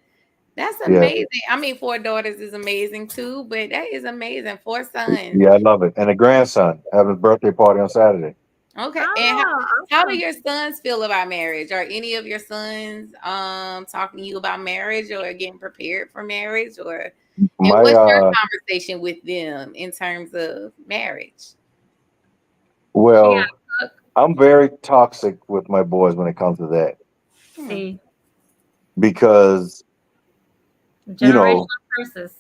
That's yeah, amazing. I mean, 4 daughters is amazing too, but that is amazing. 4 sons. yeah. I love it. And a grandson. I have his birthday party on Saturday. Okay. And Oh, how do awesome. your sons feel about marriage? Are any of your sons talking to you about marriage or getting prepared for marriage, and My what's your conversation with them in terms of marriage? She got well, to cook. I'm very toxic with my boys when it comes to that Hmm. See, because you generational know, curses.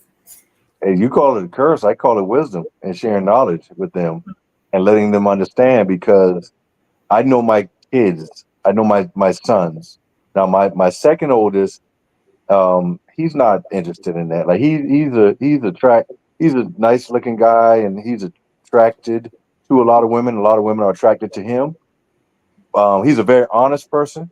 and you call it a curse, I call it wisdom and sharing knowledge with them and letting them understand because I know my kids, I know my sons. Now my second oldest, he's not interested in that. Like he's a nice looking guy and he's attracted to a lot of women. A lot of women are attracted to him. He's a very honest person.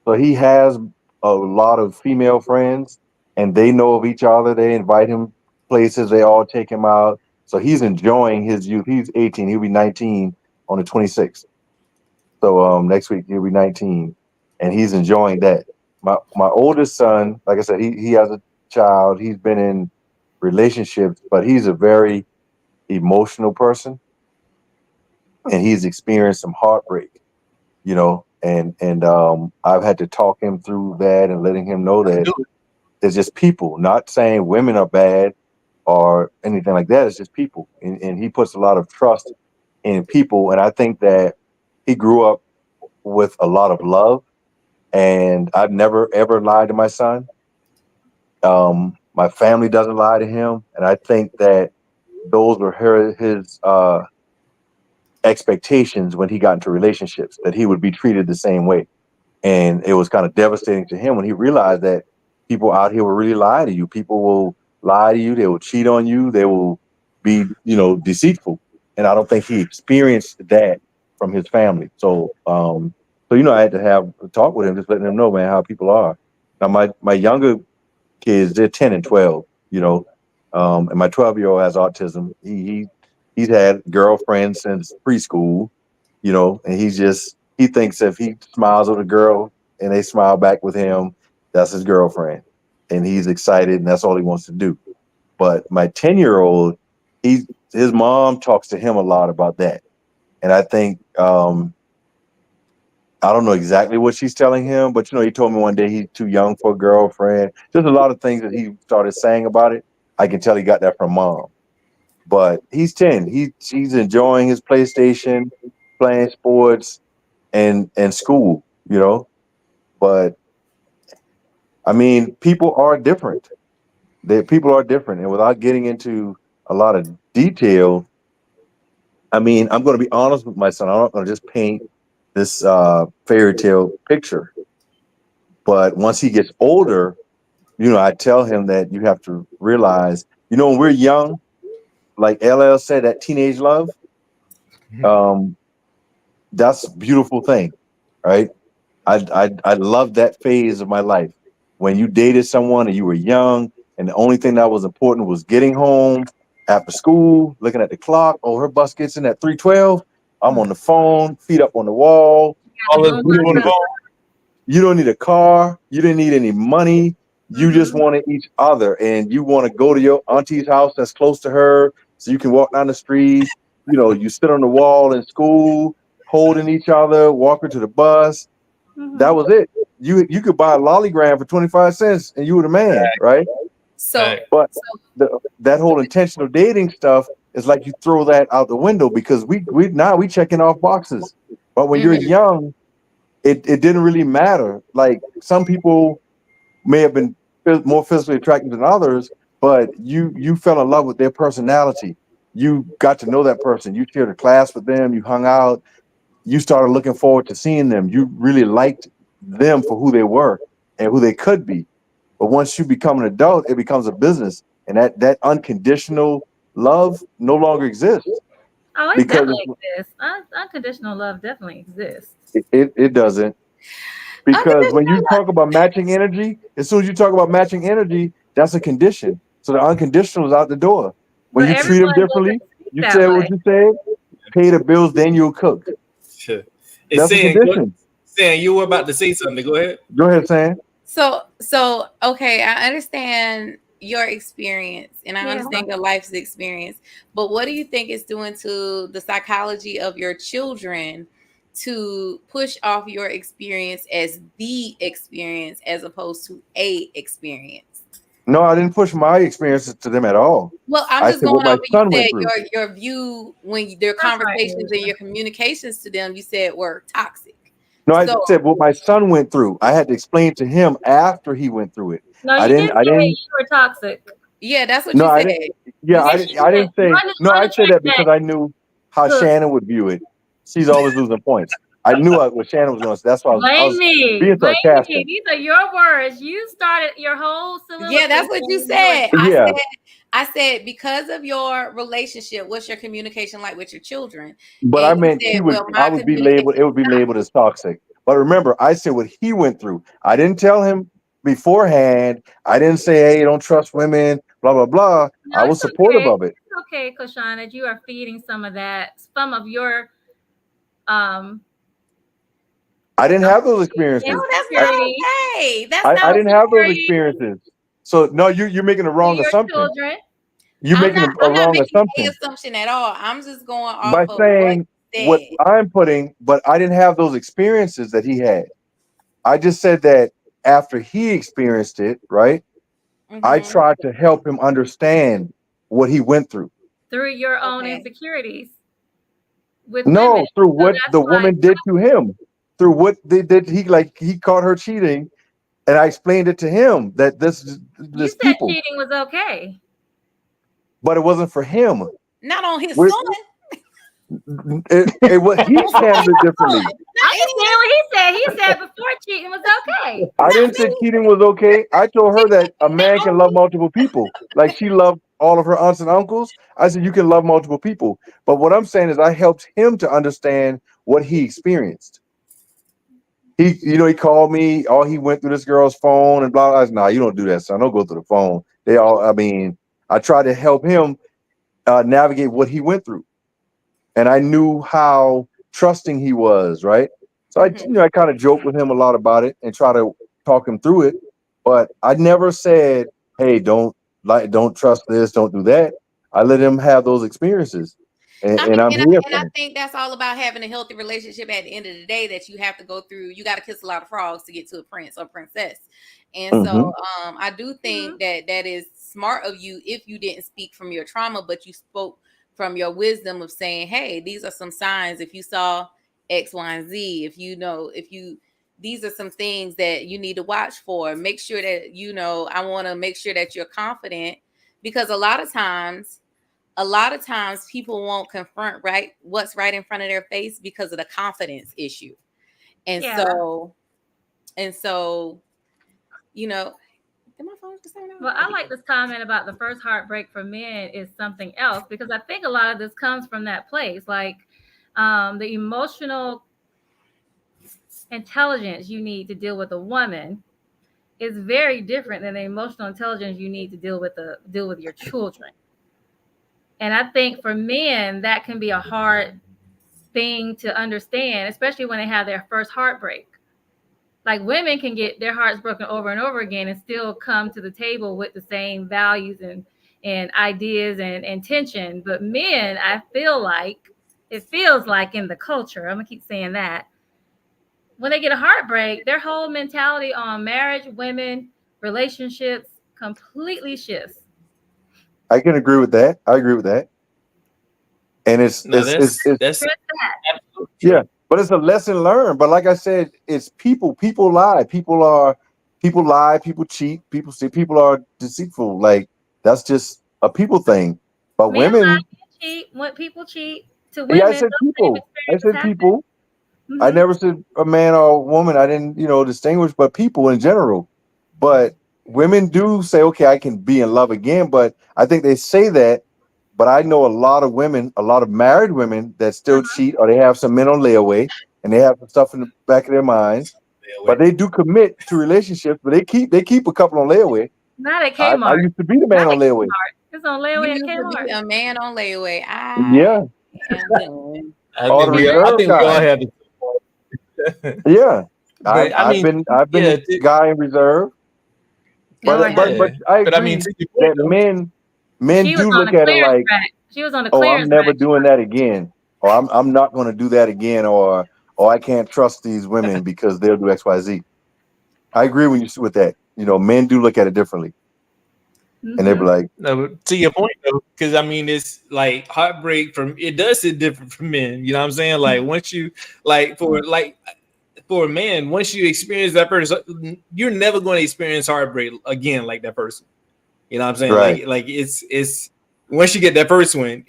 So he has a lot of female friends and they know of each other. They invite him places, they all take him out. So he's enjoying his youth. He's 18, he'll be 19 on the 26th. So next week he'll be 19 and he's enjoying that. My oldest son, like I said, he has a child. He's been in relationships, but he's a very emotional person and he's experienced some heartbreak, and I've had to talk him through that and letting him know that it's just people, not saying women are bad or anything like that. It's just people. And he puts a lot of trust in people. And I think that he grew up with a lot of love. And I've never ever lied to my son. My family doesn't lie to him. And I think that those were his expectations when he got into relationships, that he would be treated the same way. And it was kind of devastating to him when he realized that people out here will really lie to you. People will lie to you. They will cheat on you. They will be, deceitful. And I don't think he experienced that from his family. So I had to have a talk with him, just letting him know, man, how people are. Now, my younger kids, they're 10 and 12, and my 12-year-old has autism. He's had girlfriends since preschool, and he thinks if he smiles with a girl and they smile back with him, that's his girlfriend. And he's excited and that's all he wants to do. But my 10-year-old, his mom talks to him a lot about that. And I think I don't know exactly what she's telling him, but he told me one day he's too young for a girlfriend. Just a lot of things that he started saying about it. I can tell he got that from mom. But he's 10. He's enjoying his PlayStation, playing sports, and school, But I mean, people are different. People are different, and without getting into a lot of detail, I mean, I'm going to be honest with my son. I'm not going to just paint this fairy tale picture. But once he gets older, I tell him that you have to realize, when we're young, like LL said, that teenage love, um, that's a beautiful thing, right? I love that phase of my life when you dated someone and you were young, and the only thing that was important was getting home after school, looking at the clock. Oh, her bus gets in at 3:12. I'm on the phone, feet up on the wall. Got to go You don't my need a, you don't need a car. You didn't need any money. You just Mm-hmm. wanted each other, and you want to go to your auntie's house that's close to her, so you can walk down the street. You sit on the wall in school, holding each other, walking to the bus. Mm-hmm. That was it. You could buy a lollygram for 25 cents and you were the man, right? So, But that whole intentional dating stuff is like you throw that out the window because we now we checking off boxes. But when you're mhm. young, it didn't really matter. Like some people may have been more physically attractive than others, but you fell in love with their personality. you got to know that person. You shared a class with them. You hung out. You started looking forward to seeing them. You really liked them for who they were and who they could be. But once you become an adult, it becomes a business, and that unconditional love no longer exists Oh, it because definitely exists. Unconditional love definitely exists. it doesn't. Because when Unconditional you love. talk about matching energy, as soon as you talk about matching energy, that's a condition. So the unconditional is out the door. When But you treat them everyone differently, doesn't speak you that said what way. you said, pay the bills, then you'll cook. Sure. It's That's a saying, condition. saying you were about to say something. Go ahead. Go ahead, Sam. So okay, I understand your experience and I Yeah. understand your life's experience, but what do you think it's doing to the psychology of your children to push off your experience as the experience as opposed to a experience? No, I didn't push my experiences to them at all. Well, I'm I just said going what my off of you son said went through. your view when their That's right, conversations and Asia. your communications to them you said were toxic. No, I So said what my son went through. I had to explain to him after he went through it. No, I you did didn't. I say didn't. you were toxic. yeah, that's what No, you I said. didn't. Yeah, You I Yes, said didn't. you I did. didn't say. No, Run I the said track that because back. I knew how Look, Shannon would view it. She's always losing points. I knew what Shannon was going to say. That's why I blame was me. being Blame me. sarcastic. These are your words. You started your whole yeah, that's soliloquy what you saying you were said. Yeah, I said because of your relationship, what's your communication like with your children? but I And you meant he said, would. well, I my would be communication labeled. It would be is labeled as toxic. But remember, I said what he went through. I didn't tell him beforehand. I didn't say, "Hey, don't trust women." Blah blah blah. No, I was it's supportive okay. of it. It's okay, Koshan, that you are feeding some of that, some of your um I didn't have those experiences. no, that's not insecurity, okay. That's I not didn't have those insecurity experiences. So no, you're making a to wrong your assumption. children. You're making a I'm not wrong making a assumption assumption at all. I'm just going off by of what saying you what said. I'm putting, but I didn't have those experiences that he had. I just said that after he experienced it, right? I Hmm. tried to help him understand what he went through. Through your own Okay. insecurities with women. No, through So what that's the why woman did to him, through what they did. He caught her cheating, and I explained it to him that you this said people, cheating was okay. but it wasn't for him. Not on his We're, son. it what he Not handled it differently. I'm just saying what he said. He said before cheating was okay. I didn't say me. cheating was okay. I told her that a man Not can on love me. multiple people. Like she loved all of her aunts and uncles. I said you can love multiple people. But what I'm saying is I helped him to understand what he experienced. He called me. Oh, he went through this girl's phone and blah. I said, nah, you don't do that, son. Don't go through the phone. I mean, I tried to help him navigate what he went through, and I knew how trusting he was, right? So Mhm. I kind of joke with him a lot about it and try to talk him through it. But I never said, "Hey, don't trust this, don't do that." I let him have those experiences, I and mean, I'm here and for I him. think that's all about having a healthy relationship at the end of the day that you have to go through. You got to kiss a lot of frogs to get to a prince or princess. And so Hmm. I do Mhm. think that that is smart of you if you didn't speak from your trauma, but you spoke from your wisdom of saying, hey, these are some signs. If you saw X, Y, and Z, if you, these are some things that you need to watch for. Make sure that, I want to make sure that you're confident because a lot of times people won't confront what's right in front of their face because of the confidence issue. And Yeah. so you know did my phone just turn off? Well, I Okay, like good. this comment about the first heartbreak for men is something else because I think a lot of this comes from that place. Like the emotional intelligence you need to deal with a woman is very different than the emotional intelligence you need to deal with your children. And I think for men that can be a hard thing to understand, especially when they have their first heartbreak. Like women can get their hearts broken over and over again and still come to the table with the same values and ideas and intention. But men, I feel like it feels like in the culture, I'm gonna keep saying that when they get a heartbreak, their whole mentality on marriage, women, relationships completely shifts. I can agree with that. I agree with that. And it's No, it's it's, it's that's Stress that. absolutely yeah, true. but it's a lesson learned. But like I said, it's people lie. People lie, people cheat, people are deceitful. Like that's just a people thing. But Men lie, women, men cheat. When people cheat to Yeah, women, I said those same people. I experiences said happen. people. I Hmm. never said a man or a woman. I didn't, distinguish, but people in general. But women do say, okay, I can be in love again. But I think they say that. But I know a lot of women, a lot of married women that still cheat, or they have some men on layaway and they have some stuff in the back of their minds. But they do commit to relationships, but they keep a couple on layaway. Not at I Kmart. used to be the man Not on at layaway. Kmart. It's on You layaway at used to be Kmart. a man on layaway. I Yeah. am done. I Or think the I reserve think we all guy. have it. Yeah. I've But I I've mean, been I've been yeah, the guy in reserve. Lord have But yeah. I But I mean, agree to your point that though, men She was do on a look at it clearance like, rack. She was on a oh, I'm clearance never rack. doing that again, or I'm not going to do that again, or I can't trust these women because they'll do X, Y, Z. I agree with that. Men do look at it differently, and they be Hmm. like, no, but to your point though, because I mean, it's like heartbreak from it does sit different from men. You know what I'm saying? Like once you for a man, once you experience that person, you're never going to experience heartbreak again like that person. You know what I'm saying? right, It's once you get that first one,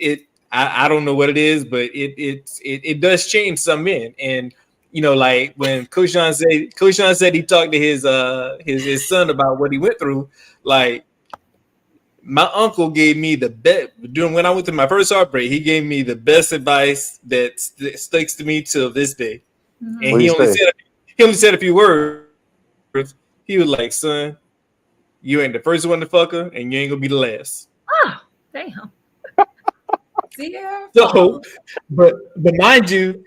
I don't know what it is, but it does change some men. And like when Coach Sean said he talked to his son about what he went through, like my uncle gave me the best during when I went through my first heartbreak. He gave me the best advice that sticks to me till this day. And Hmm. what do you say? he only said a few words. He was like, "Son, you ain't the first one to fuck her, and you ain't gonna be the last." Oh, damn. Dear So, Father. but mind you,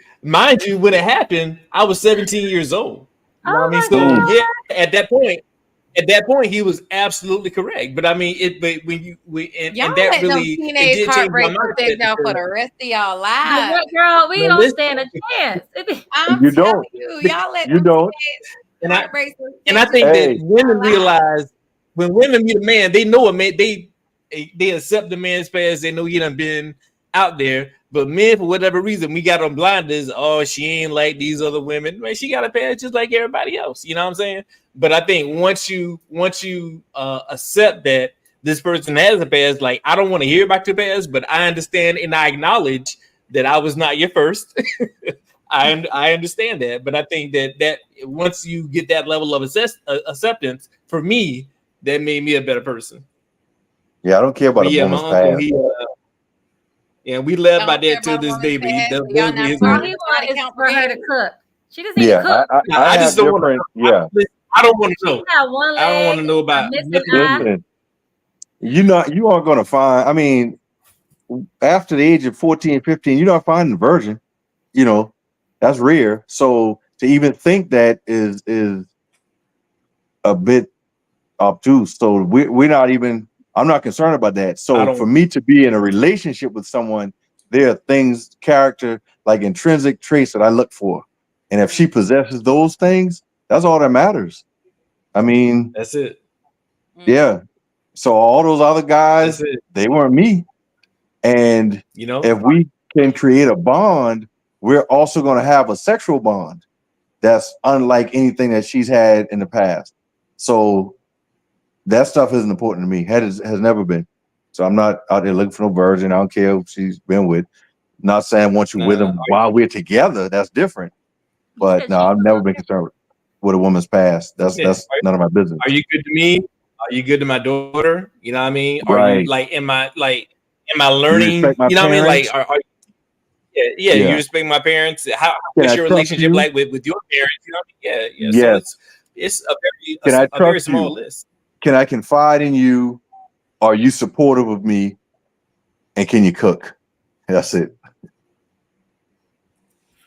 when it happened, I was 17 years old. You know what I Oh mean? my So Mm. yeah, God. at that point, he was absolutely correct. But I mean, but when Y'all and that let them really it teenage did change my heartbreaks mindset affect y'all for because the rest of y'all But lives. what, girl? We man, don't listen, stand a chance. I'm You telling don't. you, y'all let You them don't. teenage and I heartbreaks and I affect think that Hey, women y'all lives. realize when women meet a man, they know a man. They accept the man's past. They know he done been out there. But men, for whatever reason, we got on blinders. Oh, she ain't like these other women. Man, she got a past just like everybody else. You know what I'm saying? But I think once you accept that this person has a past, like I don't want to hear about your past, but I understand and I acknowledge that I was not your first. I understand that, but I think that once you get that level of acceptance, for me, that made me a better person. yeah, I don't care about But a yeah, my woman's uncle, past. we live Y'all by don't care that till about a this woman's day. But past. those Y'all were not his part All of words. he the wants body is count for her to brigade. cook. She just need to Yeah, cook. I I just have don't want different. Yeah, to. I don't want to She know. got one I don't leg, want to know a about missing nothing you eye. do. listen. You aren't going to find. I mean, after the age of 14, 15, you're not finding a virgin. You know, that's rare. So to even think that is a bit obtuse. So we're not even. I'm not concerned about that. I So for don't. me to be in a relationship with someone, there are things, character, like intrinsic traits that I look for, and if she possesses those things, that's all that matters. I mean, That's it. Mm-hmm. yeah. So all those other That's guys, it. they weren't me. And You know. if we can create a bond, we're also going to have a sexual bond that's unlike anything that she's had in the past. So that stuff isn't important to me. Has never been. So I'm not out there looking for no virgin. I don't care who she's been with. Not saying once you're with Nah, them while we're together, that's different. You But said no, she I've was never been concerned with a woman's past. yeah. That's none of my business. Are you good to me? Are you good to my daughter? You know what I mean? Are you Right. like? Am I You respect learning? my You know what I mean? Like, parents? yeah. You Yeah. respect my parents. Can What's I your trust relationship you? like with your parents? You know what I mean? Yeah. So Yes. it's Can I a very trust small you? list. Can I confide in you? Are you supportive of me? And can you cook? That's it.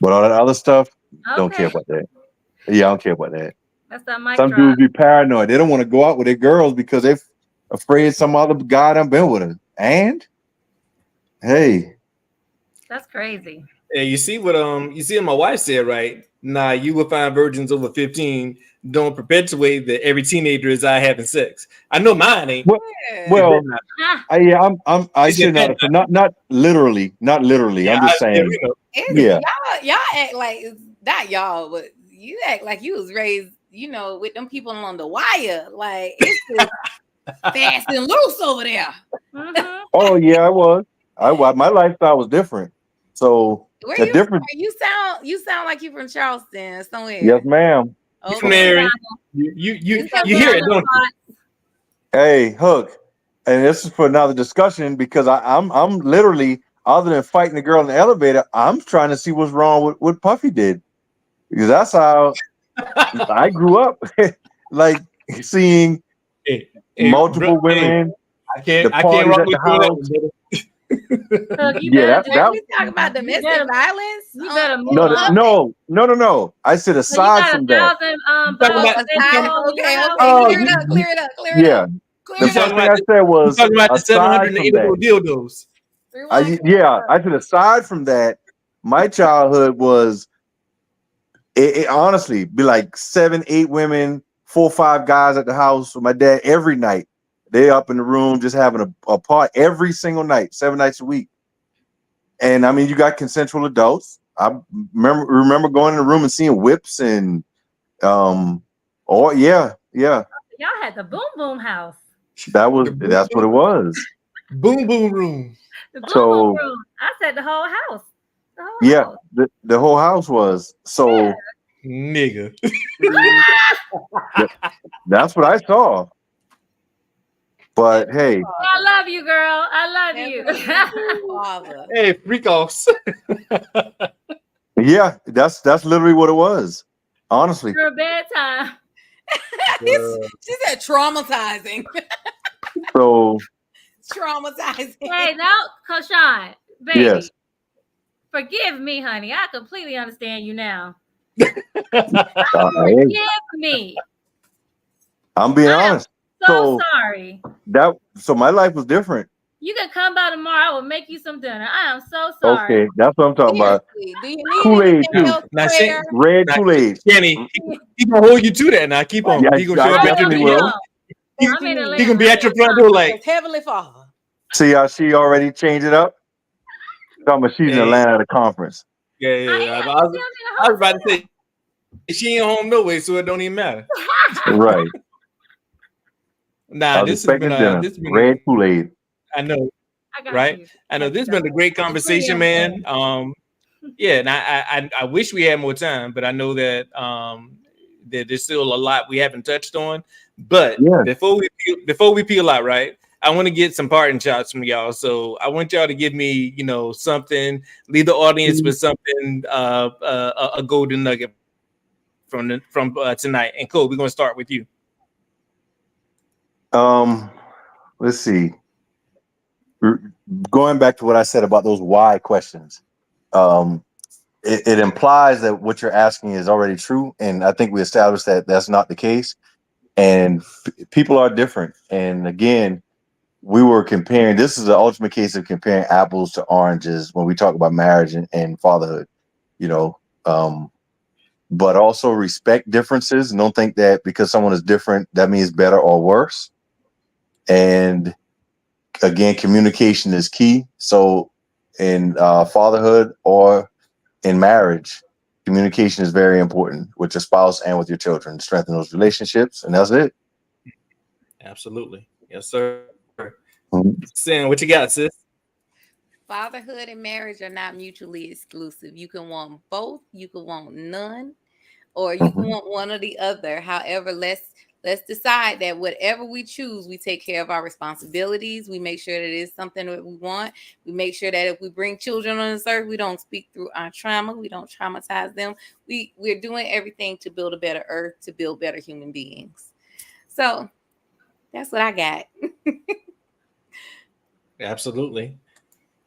But all that other stuff, don't care okay. about that. Yeah, I don't care about that. That's that mic Some drop. dudes be paranoid. They don't want to go out with their girls because they're afraid some other guy done been with her. And hey, That's crazy. And you see what my wife said, right? Nah, you will find virgins over 15 don't perpetuate that every teenager is I having sex. I know mine ain't. well, It Yeah. better well, not. Ah, I She said should not better have not. not literally, not literally. Yeah, I'm just saying, It's yeah, y'all act like not y'all, but you act like you was raised, with them people on the wire. Like it's just fast and loose over there. mm-hmm. oh yeah, My lifestyle was different. So Where the you from? difference, You sound like you from Charleston yes, somewhere. ma'am. Okay. Mary, you You said you hear it, don't you? Hey, Hook, and this is for another discussion because I'm literally, other than fighting the girl in the elevator, I'm trying to see what's wrong with what Puffy did, because that's how I grew up, like seeing Hey, multiple hey, women, the I can't parties rock at the with you on that house. one, brother. Look, you Yeah, better that just Are that we talking about you domestic better violence you better move no on. no. I said So you aside got from that. 1,000 You talking bottles about of Oh, you aside. talking, petrol in your Okay, house? okay. Oh, Clear it up. Clear it up. Clear it yeah. up. Clear The you it first talking up. thing about I said you was talking about the aside from 780 that. dildos. Rewind. Clear it up. I said aside from that, my childhood was it honestly be like 7, 8 women, 4, 5 guys at the house with my dad every night. They up in the room just having a part every single night, 7 nights a week. And I mean, you got consensual adults. I remember going in the room and seeing whips and oh yeah. Y'all had the boom boom house. The That's what it was. boom boom room. The boom boom So room. I said the whole house. The whole yeah, house. the whole house was. So Nigga. that's what I saw. But hey, I love you, girl. I love you. Heavenly Father. Hey, freak offs. yeah, that's literally what it was. Honestly. Your bedtime. She said traumatizing. So Traumatizing. Hey, now, Kashawn, baby, yes. forgive me, honey. I completely understand you now. Hey, Forgive me. I'm being I am honest. so So sorry. so my life was different. You can come by tomorrow. I will make you some dinner. I am so sorry. Okay, that's what I'm talking about. Seriously. Do you need Kool-Aid anything too. else? Now, Prayer? Red now, Kool-Aid. Kenny, he gonna hold you to that. Now, keep on. Yeah, He gonna I show up I at your am definitely door. will. Leo. He, I'm in he gonna Atlanta. be at your front door like, It's Heavenly Father. See how she already changed it up? Talking about she's in hey, Atlanta at a conference. yeah. I am. I You was, see, I'm in I a was about to say she ain't home no way, so it don't even matter. Right. I Nah, was expecting dinner. this has been Red Kool-Aid. I know, I got right? you. I know Got this you, has been a darling. great I completely conversation, man. understand. Yeah, and I wish we had more time, but I know that that there's still a lot we haven't touched on. But Yeah. before we peel out, right? I want to get some parting shots from y'all. So I want y'all to give me, something. Leave the audience with something, a golden nugget from tonight. And Cole, we're gonna start with you. Let's see. Going back to what I said about those why questions. Um, it implies that what you're asking is already true, and I think we established that that's not the case. And people are different. And again, we were comparing. This is the ultimate case of comparing apples to oranges when we talk about marriage and fatherhood. You know, but also respect differences and don't think that because someone is different that means better or worse. And again, communication is key. So in fatherhood or in marriage, communication is very important with your spouse and with your children. Strengthen those relationships, and that's it. Absolutely, yes, sir. Mhm. Sam, what you got, sis? Fatherhood and marriage are not mutually exclusive. You can want both, you can want none, or you can Mhm. want one or the other. However, let's decide that whatever we choose, we take care of our responsibilities. We make sure that it is something that we want. We make sure that if we bring children on this earth, we don't speak through our trauma. We don't traumatize them. We're doing everything to build a better earth, to build better human beings. So that's what I got. Absolutely,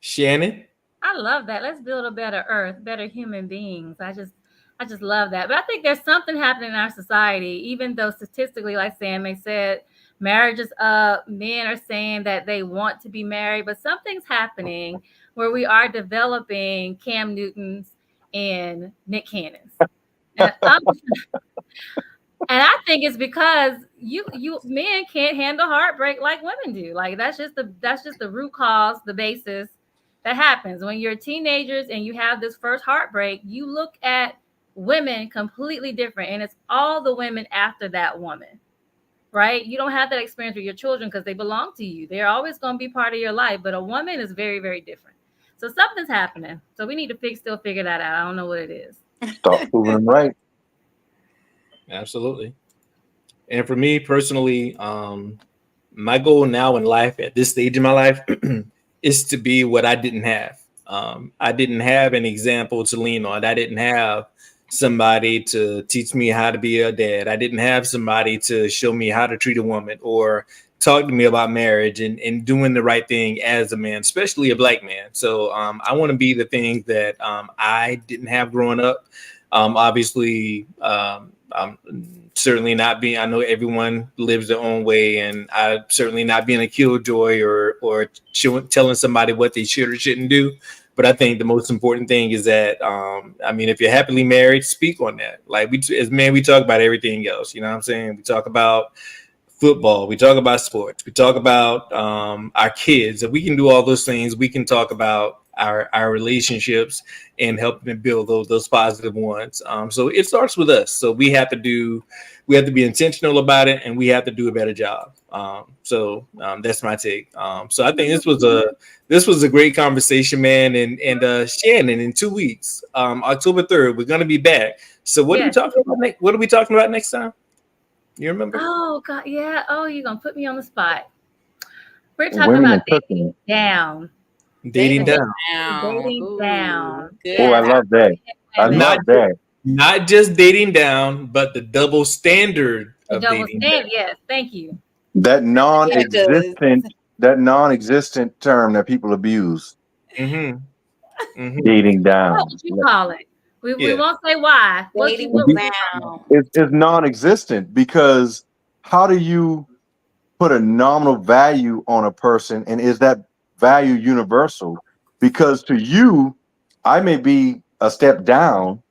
Shannon. I love that. Let's build a better earth, better human beings. I just love that. But I think there's something happening in our society, even though statistically, like Sam may said, marriage is up. Men are saying that they want to be married, but something's happening where we are developing Cam Newtons and Nick Cannons. And I think it's because you men can't handle heartbreak like women do. Like that's just the root cause, the basis that happens when you're teenagers and you have this first heartbreak. You look at women completely different, and it's all the women after that woman, right? You don't have that experience with your children because they belong to you. They're always going to be part of your life. But a woman is very, very different. So something's happening. So we need to still figure that out. I don't know what it is. Start proving them right. Absolutely. And for me personally, my goal now in life at this stage in my life is to be what I didn't have. I didn't have an example to lean on. I didn't have somebody to teach me how to be a dad. I didn't have somebody to show me how to treat a woman or talk to me about marriage and doing the right thing as a man, especially a black man. So I want to be the things that I didn't have growing up. Obviously, I'm certainly not being. I know everyone lives their own way, and I certainly not being a killjoy or telling somebody what they should or shouldn't do. But I think the most important thing is that I mean, if you're happily married, speak on that. Like we as men, we talk about everything else. You know what I'm saying? We talk about football, we talk about sports, we talk about our kids. If we can do all those things, we can talk about our relationships and helping to build those positive ones. So it starts with us. So we have to be intentional about it, and we have to do a better job. That's my take. So I think this was a great conversation, man. And Shannon, in 2 weeks, October 3rd, we're gonna be back. So what are we Yes. talking about next? What are we talking about next time? You remember? Oh, God. Yeah. Oh, you're going to put me on the spot. We're talking Women about and dating cooking. down. Dating down. Dating Ooh, down. Oh, I good. love that. I Women. Not love that. not just dating down, but the double standard The of double dating down. standard. Yes. Thank you. That Yeah, because non-existent term that people abuse. Mm-hmm. Mm-hmm. Dating What down. would you call it? We Yeah. won't say why. dating What would you call it? down. It's non-existent because how do you put a nominal value on a person, and is that value universal? Because to you, I may be a step down,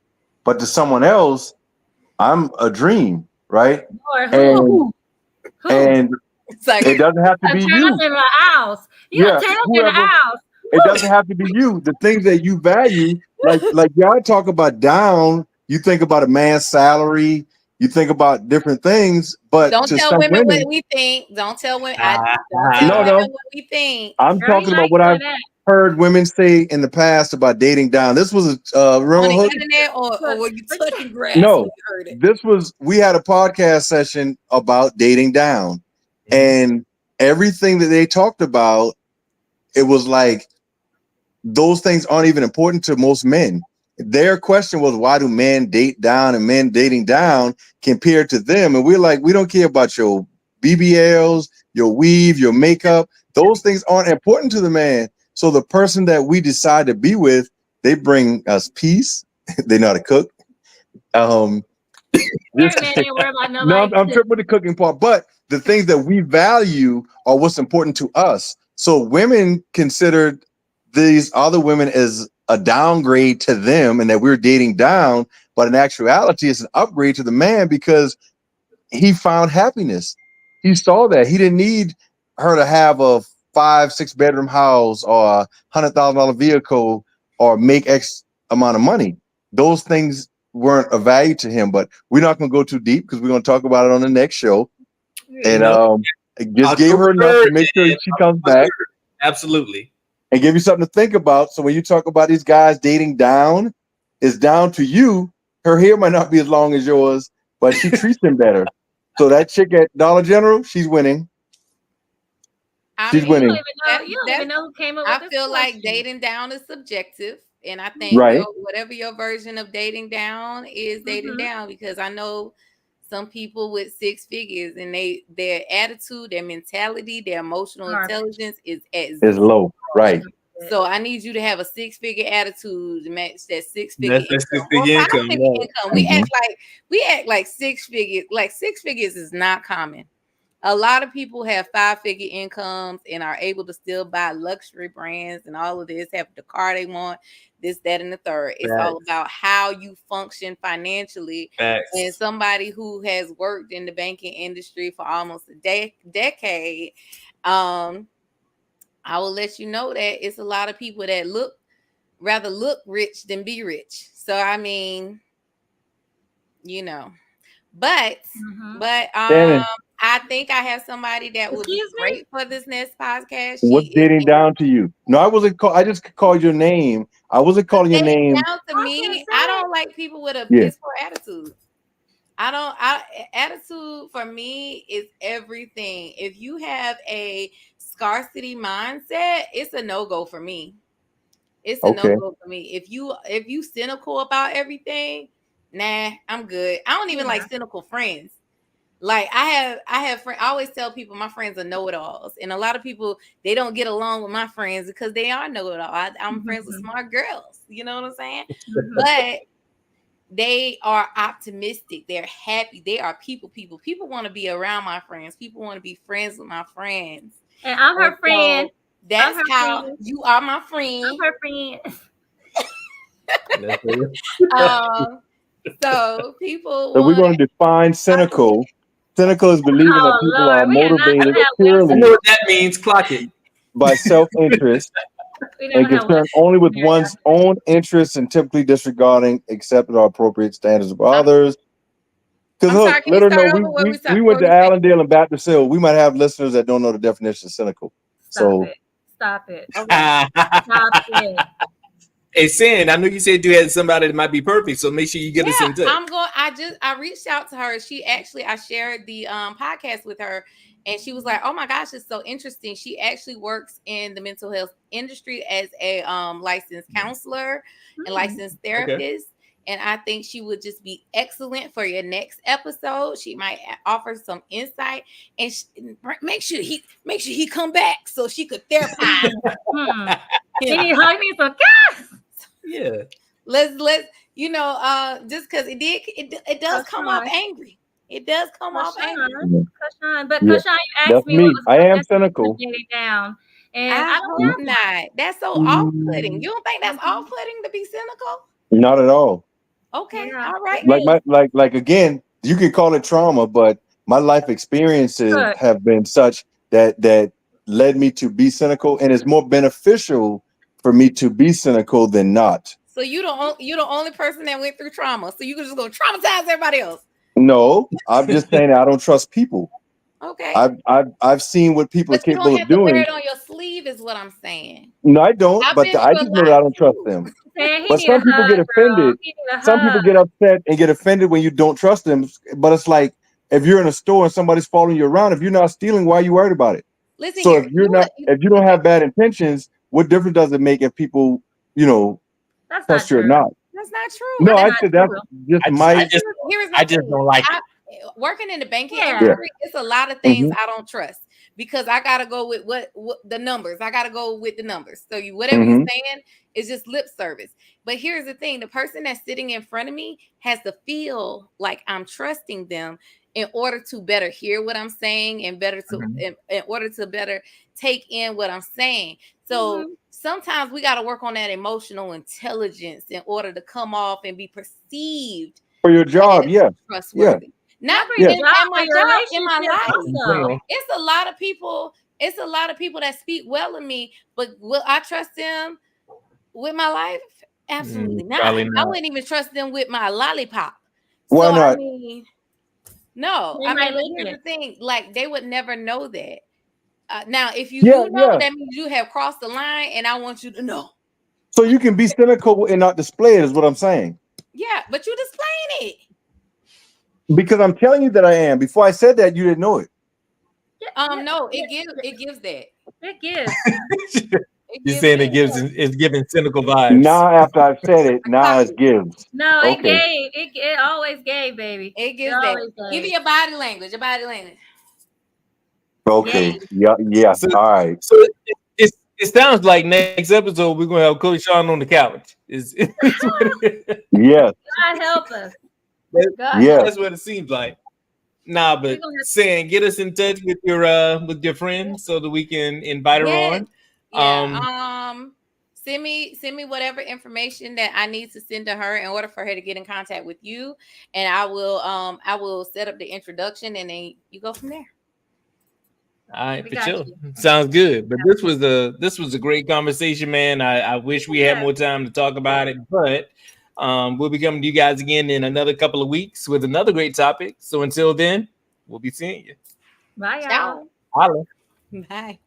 but to someone else, I'm a dream, right? Or And who? Who? and It's like, it doesn't have to A be task you. in the house. You a Yeah, task in the whoever. house. It doesn't have to be you. The things that you value, like y'all talk about down, you think about a man's salary, you think about different things, but don't to tell some women what women, we think. Don't tell women. Don't tell no, Ah, women no. what we think. I'm Girl, you talking know about you what I've doing that. heard women say in the past about dating down. This was On remember the Hook? internet, or Look, were you but touching grass when No, you heard it? we had a podcast session about dating down, mhm. and everything that they talked about, it was like those things aren't even important to most men. Their question was, why do men date down and men dating down compared to them? And we're like, we don't care about your BBLs, your weave, your makeup. Those things aren't important to the man. So the person that we decide to be with, they bring us peace. They know how to cook. Um, this married man ain't worried about no, nobody. I'm tripping with the cooking part, but the things that we value are what's important to us. So women considered these other women as a downgrade to them and that we're dating down, but in actuality, it's an upgrade to the man because he found happiness. He saw that he didn't need her to have a 5, 6 bedroom house or $100,000 vehicle or make X amount of money. Those things weren't of value to him. But we're not going to go too deep because we're going to talk about it on the next show. And No, just gave October her enough 3rd, to make sure man. she comes October back 3rd. Absolutely. and give you something to think about. So when you talk about these guys dating down, it's down to you. Her hair might not be as long as yours, but she treats them better. So that chick at Dollar General, she's winning. I She's You don't winning. mean, even know. You don't even that's. know who came up with I this feel like question. dating down is subjective, and I think Right. whatever your version of dating down is dating down, because I know some people with 6 figures and their attitude, their mentality, their emotional Garbage. intelligence is at Is low. Right. so I need you to have a 6 figure attitude to match that 6 figure That's income or 6-figure income. 5 figure Right. income. Mhm. We act like 6 figures. Like 6 figures is not common. A lot of people have 5 figure incomes and are able to still buy luxury brands and all of this, have the car they want, this, that, and the third. It's all Facts. about how you function financially. And Facts. somebody who has worked in the banking industry for almost a decade, I will let you know that it's a lot of people that rather look rich than be rich. So I mean, you know, but Mhm. but Shannon. I think I have somebody that would be Excuse me? great for this next podcast. What's She is dating down to you? No, I wasn't. I just called your name. I wasn't calling your dating name. down to I me. can I say don't like people with a Yeah. piss poor attitude. Attitude for me is everything. If you have a scarcity mindset, it's a no-go for me. It's a Okay. no-go for me. If you cynical about everything, nah, I'm good. I don't even Yeah. like cynical friends. Like I have friends. I always tell people my friends are know-it-alls, and a lot of people they don't get along with my friends because they are know-it-all. I'm friends with smart girls. You know what I'm saying? Mhm. But they are optimistic. They're happy. They are people. People want to be around my friends. People want to be friends with my friends. And I'm her And friend. so that's her how friend. you are my I'm friend. her friend. That's it. So people So we're want going to define cynical. Cynical is believing that Oh people Lord, are we are not motivated gonna have I know purely Webster. what that means. Clock it. by self-interest We and don't have concerned Webster only with dictionary out one's own interests and typically disregarding accepted or appropriate standards of others. Because I'm look, sorry, can let you her start know over where we we start went where to we say? Allendale and Baptist Hill. We might have listeners that don't know the definition of cynical. Stop So it. Stop it. Okay. Stop it. Hey, Sin, I know you said you had somebody that might be perfect, so make sure you get us Yeah, in touch. I'm going. I reached out to her. I shared the podcast with her, and she was like, "Oh my gosh, it's so interesting." She actually works in the mental health industry as a licensed counselor and licensed therapist. And I think she would just be excellent for your next episode. She might offer some insight, and make sure he come back so she could therapize Hmm. him. He needs some Yeah. Let's just because it does come off Kashawn. angry. It does come off angry. Kashawn. But Yeah, Kashawn, you that's asked me what me. was I the am best cynical. dating down. And I I don't hope have one. not. That's so off-putting. You don't think that's off-putting to be cynical? Not at all. Okay, Yeah. all right. Like again, you can call it trauma, but my life experiences Look. have been such that led me to be cynical, and it's more beneficial for me to be cynical than not. So you're the only person that went through trauma. So you can just go traumatize everybody else. No, I'm just saying I don't trust people. Okay. I've seen what people are But you don't capable of have to wear doing. it on your sleeve, is what I'm saying. No, I don't. I've But been I through a just know that lot I don't trust too. them. Man, he But need a some people hug, get girl. offended. He need a Some people hug. get upset and get offended when you don't trust them. But it's like if you're in a store and somebody's following you around, if you're not stealing, why are you worried about it? Listen So here. if you don't have bad intentions, what difference does it make if people, That's not trust you or true. not? That's not true. No, That's I not said that's true. just I my just Here's my I just thing. don't like it. Working in the banking Yeah. industry, it's a lot of things Mhm. I don't trust because I gotta go with what the numbers. I gotta go with the numbers. So whatever you're saying is just lip service. But here's the thing: the person that's sitting in front of me has to feel like I'm trusting them in order to better hear what I'm saying and better to in order to better take in what I'm saying. So sometimes we got to work on that emotional intelligence in order to come off and be perceived for your job. as Yeah, trustworthy. Not for your in job, my for your job, in my relationship life. also. It's a lot of people. It's a lot of people that speak well of me, but will I trust them with my life? Absolutely not. Probably I not. wouldn't even trust them with my lollipop. why So I not? mean, no. They I might mean, but lick here's it. the thing: like they would never know that. Now, if you Yeah, do know, yeah. that means you have crossed the line, and I want you to know. So you can be cynical and not display it, is what I'm saying. Yeah, but you displaying it. Because I'm telling you that I am. Before I said that, you didn't know it. No, it gives that. It gives. You're saying it's giving cynical vibes. Now, after I've said it, now it gives. No, it Okay. gave. It always gave, baby. It gives It that. always Give me gave. your body language. Your body language. Okay. Yeah. So, All right. so it sounds like next episode we're gonna have Coach Sean on the couch. Is Yes. God help us. God Yes. help us. that's what it seems like. Nah, but We're gonna have saying get us in touch with your friend so that we can invite her Yes. on. Yeah. Send me whatever information that I need to send to her in order for her to get in contact with you, and I will set up the introduction, and then you go from there. All right, We for got sure. you. Sounds good. But this was a great conversation, man. I wish we had more time to talk about it, but we'll be coming to you guys again in another couple of weeks with another great topic. So until then, we'll be seeing you. Bye, y'all. Ciao. Holla. Bye.